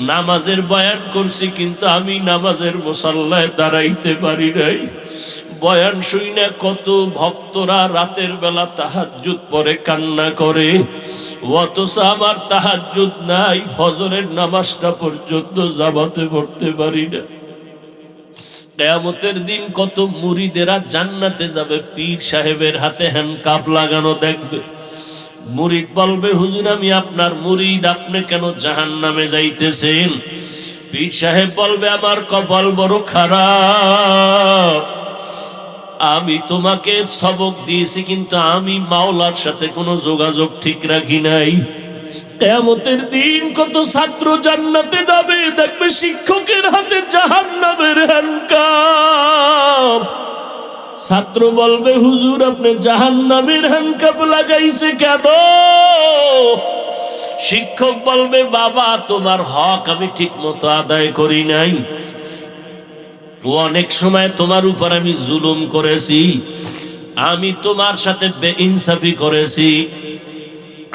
নামাজের বয়ান করছি কিন্তু আমি নামাজের মুসাল্লায় দাঁড়াইতে পারি নাই। বয়ান শুইনা কত ভক্তরা রাতের বেলা তাহাজ্জুদ পড়ে কান্না করে, অথচ আমার তাহাজ্জুদ নাই, ফজরের নামাজটা পর্যন্ত জামাতে পড়তে পারি না। কিয়ামতের দিন কত মুরিদেরা জান্নাতে যাবে, পীর সাহেবের হাতে হ্যান্ডকাপ লাগানো দেখবে। মুরিদ বলবে, হুজুর আমি আপনার মুরিদ, আপনি কেন জাহান্নামে যাইতেছেন? পীর সাহেব বলবে, আমার কপাল বড় খারাপ, আমি তোমাকে সবক দিয়েছি কিন্তু আমি মাওলার সাথে কোনো যোগাযোগ ঠিক রাখি নাই। কিয়ামতের দিন কত ছাত্র জান্নাতে যাবে, দেখবে শিক্ষকের হাতে জাহান্নামের হ্যান্ডকাপ। ছাত্র বলবে, হুজুর আপনি জাহান্নামের হ্যান্ডকাপ লাগাইছে কেন? শিক্ষক বলবে, বাবা তোমার হক আমি ঠিক মতো আদায় করি নাই, অনেক সময় তোমার উপর আমি জুলুম করেছি, আমি তোমার সাথে বেইনসাফি করেছি,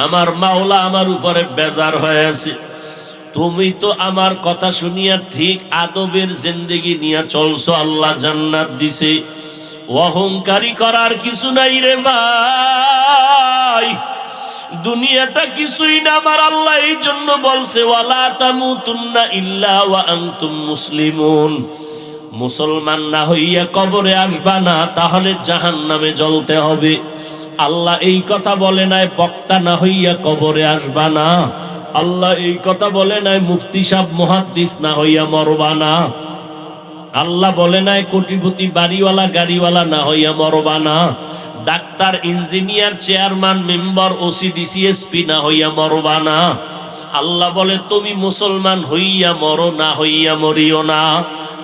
আমার মাওলা আমার উপরে বেজার হয়ে আছে। তুমি তো আমার কথা শুনিয়া ঠিক আদবের জিন্দেগি নিয়ে চলছো, আল্লাহ জান্নাত দিছে, অহংকারী করার কিছু নাই রে ভাই। দুনিয়াটা কিছুই না আমার আল্লাহ এই জন্য বলছে, ওয়ালা তামুতুন্না ইল্লা ওয়া আনতুম মুসলিমুন। মুসলমান না হইয়া কবরে আসবা না, তাহলে জাহান্নামে জ্বলতে হবে। আল্লাহ এই কথা বলে নাই বক্তা না হইয়া কবরে আসবা না, আল্লাহ এই কথা বলে নাই মুফতি সাহেব মুহাদ্দিস না হইয়া মরবা না, আল্লাহ বলে নাই কোটিপতি বাড়িওয়ালা গাড়িওয়ালা না হইয়া মরবা না, doctor engineer chairman member OC DC SP না হইয়া মরবা না। আল্লাহ বলে তুমি মুসলমান হইয়া মরো, না হইয়া মরিও না,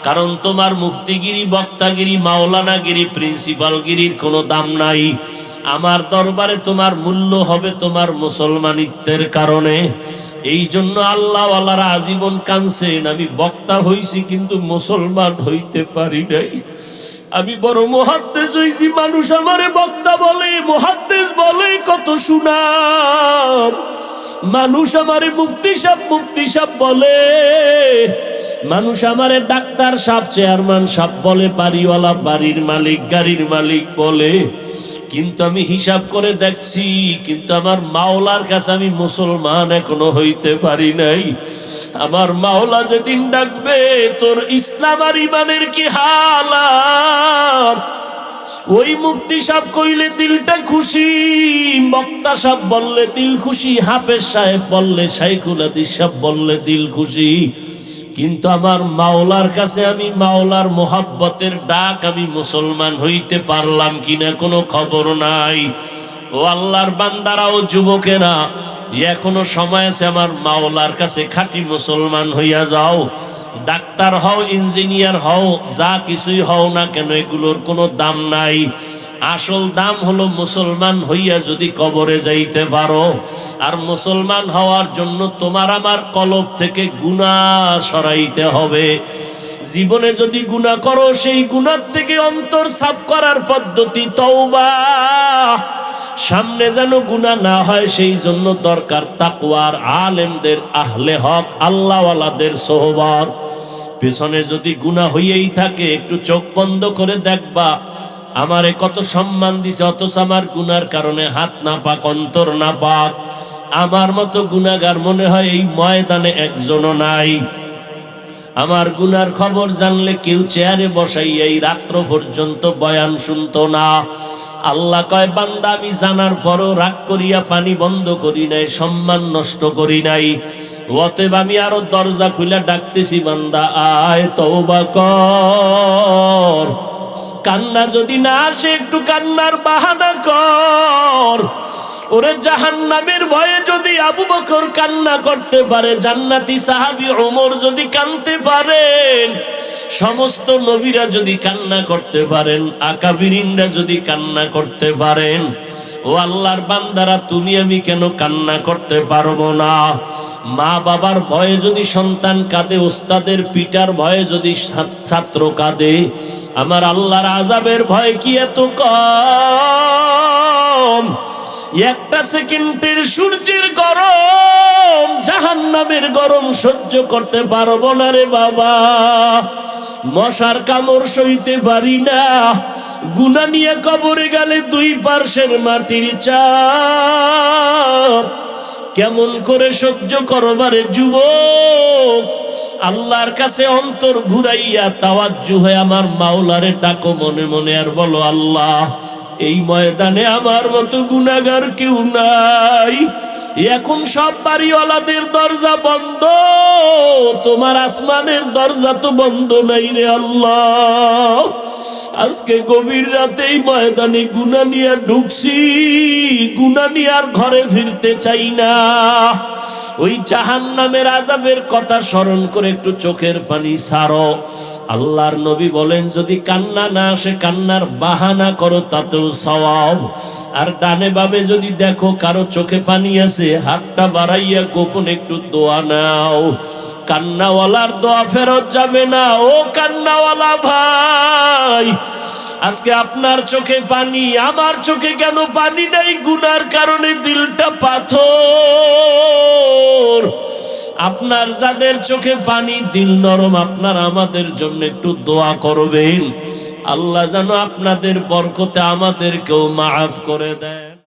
কারণ তোমার মুফতিগিরি বক্তাগিরি মাওলানাগিরি প্রিন্সিপালগিরির কোনো দাম নাই। আমার দরবারে তোমার মূল্য হবে তোমার মুসলমানিত্বের কারণে। এই জন্য আল্লাহ ওয়ালারা আজীবন কাঁদছেন, আমি বক্তা হইছি কিন্তু মুসলমান হইতে পারি নাই। আমি বড় মুহাদ্দিস হইছি, মানুষ আমারে বক্তা বলে, মুহাদ্দিস বলে, কত সুনাম। মানুষ আমারে মুফতি সাহেব বলে, মানুষ আমারে ডাক্তার সাহেব, চেয়ারম্যান সাহেব বলে, বাড়িওয়ালা, বাড়ির মালিক, গাড়ির মালিক বলে। কিন্তু আমি হিসাব করে দেখছি, কিন্তু আমার মাওলার কাছে আমি মুসলমান এখনো হইতে পারি নাই। আমার মাওলা যেদিন ডাকবে, তোর ইসলাম আর ইমানের কি হালাত, ওই মুফতি সাহেব কইলে দিলটা খুশি, বক্তা সাহেব বললে দিল খুশি, হাফেজ সাহেব বললে, শাইখুল হাদিস সাহেব বললে দিল খুশি। কিন্তু আমার মাওলার কাছে আমি মাওলার মোহাব্বতের ডাক, আমি মুসলমান হইতে পারলাম কিনা কোনো খবর নাই। ও আল্লাহর বান্দারা, ও যুবকেরা, এখনো সময় আছে, আমার মাওলার কাছে খাঁটি মুসলমান হইয়া যাও। ডাক্তার হও, ইঞ্জিনিয়ার হও, যা কিছুই হও না কেন, এগুলোর কোনো দাম নাই। আসল দাম হলো মুসলমান হইয়া যদি কবরে যাইতে পারো। আর মুসলমান হওয়ার জন্য তোমার আমার কলব থেকে গুনাহ সরাইতে হবে। জীবনে যদি গুনাহ করো, সেই গুনাহ থেকে অন্তর সাফ করার পদ্ধতি তওবা। সামনে যেন গুনাহ না হয়, সেই জন্য দরকার তাকওয়ার আলেমদের, আহলে হক, আল্লাহওয়ালাদের সোহবত। পেছনে যদি গুনাহ হইয়াই থাকে, একটু চোখ বন্ধ করে দেখবা, আমারে কত সম্মান দিছে, অথচ আমার গুনার কারণে হাত না পাক, অন্তর না পাক। আমার মতো গুনাহগার মনে হয় এই ময়দানে একজনও নাই। আমার গুনার খবর জানলে কেউ চেয়ারে বসাইয়া এই রাত্র পর্যন্ত বয়ান শুনতো না। আল্লাহ কয়, বান্দা আমি জানার পরও রাগ করিয়া পানি বন্ধ করি নাই, সম্মান নষ্ট করি নাই। অতএব আমি আরো দরজা খুলে ডাকতেছি, বান্দা আয় তওবা কর। কান্না যদি না আসে, একটু কান্নার বাহানা কর। ওরে জাহান্নামের ভয়ে যদি আবু বকর কান্না করতে পারে, জান্নাতি সাহাবী ওমর যদি কাঁদতে পারেন, সমস্ত নবীরা যদি কান্না করতে পারেন, আকাবিরিনরা যদি কান্না করতে পারেন, ও আল্লাহর বান্দারা, তুমি আমি কেন কান্না করতে পারবো না? মা বাবার ভয়ে যদি সন্তান কাঁদে, ওস্তাদের পিটার ভয়ে যদি ছাত্র কাঁদে, আমার আল্লাহর আযাবের ভয় কি এত কম? একটা সেকেন্ডের সূর্যের গরম, জাহান্নামের গরম সহ্য করতে পারবো না রে বাবা। মশার কামড় সইতে পারি না। গুনাহ নিয়ে কবরে গেলে দুই পার্শ্বের মাটির চাপ কেমন করে সহ্য করবারে যুবক? আল্লাহর কাছে অন্তর ঘুরাইয়া তাওয়াজ্জু হয়ে আমার মাওলারে ডাকো মনে মনে, আর বলো, আল্লাহ, এই ময়দানে আমার মতো গুনাহগার কেউ নাই। এখন সব বাড়িওয়ালাদের দরজা বন্ধ, তোমার আসমানের দরজা তো বন্ধ নাই রে আল্লাহ। আজকে গভীর রাতে এই ময়দানে গুনাহ নিয়ে ঢুকছি, গুনাহ নিয়ে আর ঘরে ফিরতে চাই না। ওই জাহান্নামের আযাবের কথা স্মরণ করে একটু চোখের পানি ছাড়ো। আল্লাহর নবী বলেন, যদি কান্না না আসে, কান্নার বাহানা করো, তাতেও সওয়াব। আর ডানে বামে যদি দেখো কারো চোখে পানি আছে, হাতটা বাড়াইয়া গোপন একটু দোয়া নাও। কান্নাওয়ালার দোয়া ফেরত যাবে না। ও কান্নাওয়ালা ভাই, আজকে আপনার চোখে পানি, আমার চোখে কেন পানি নাই? গুনার কারণে দিলটা পাথর। আপনার যাদের চোখে পানি, দিল নরম, আপনার আমাদের জন্য একটু দোয়া করবেন, আল্লাহ যেন আপনাদের বরকতে আমাদেরকেও মাফ করে দেয়।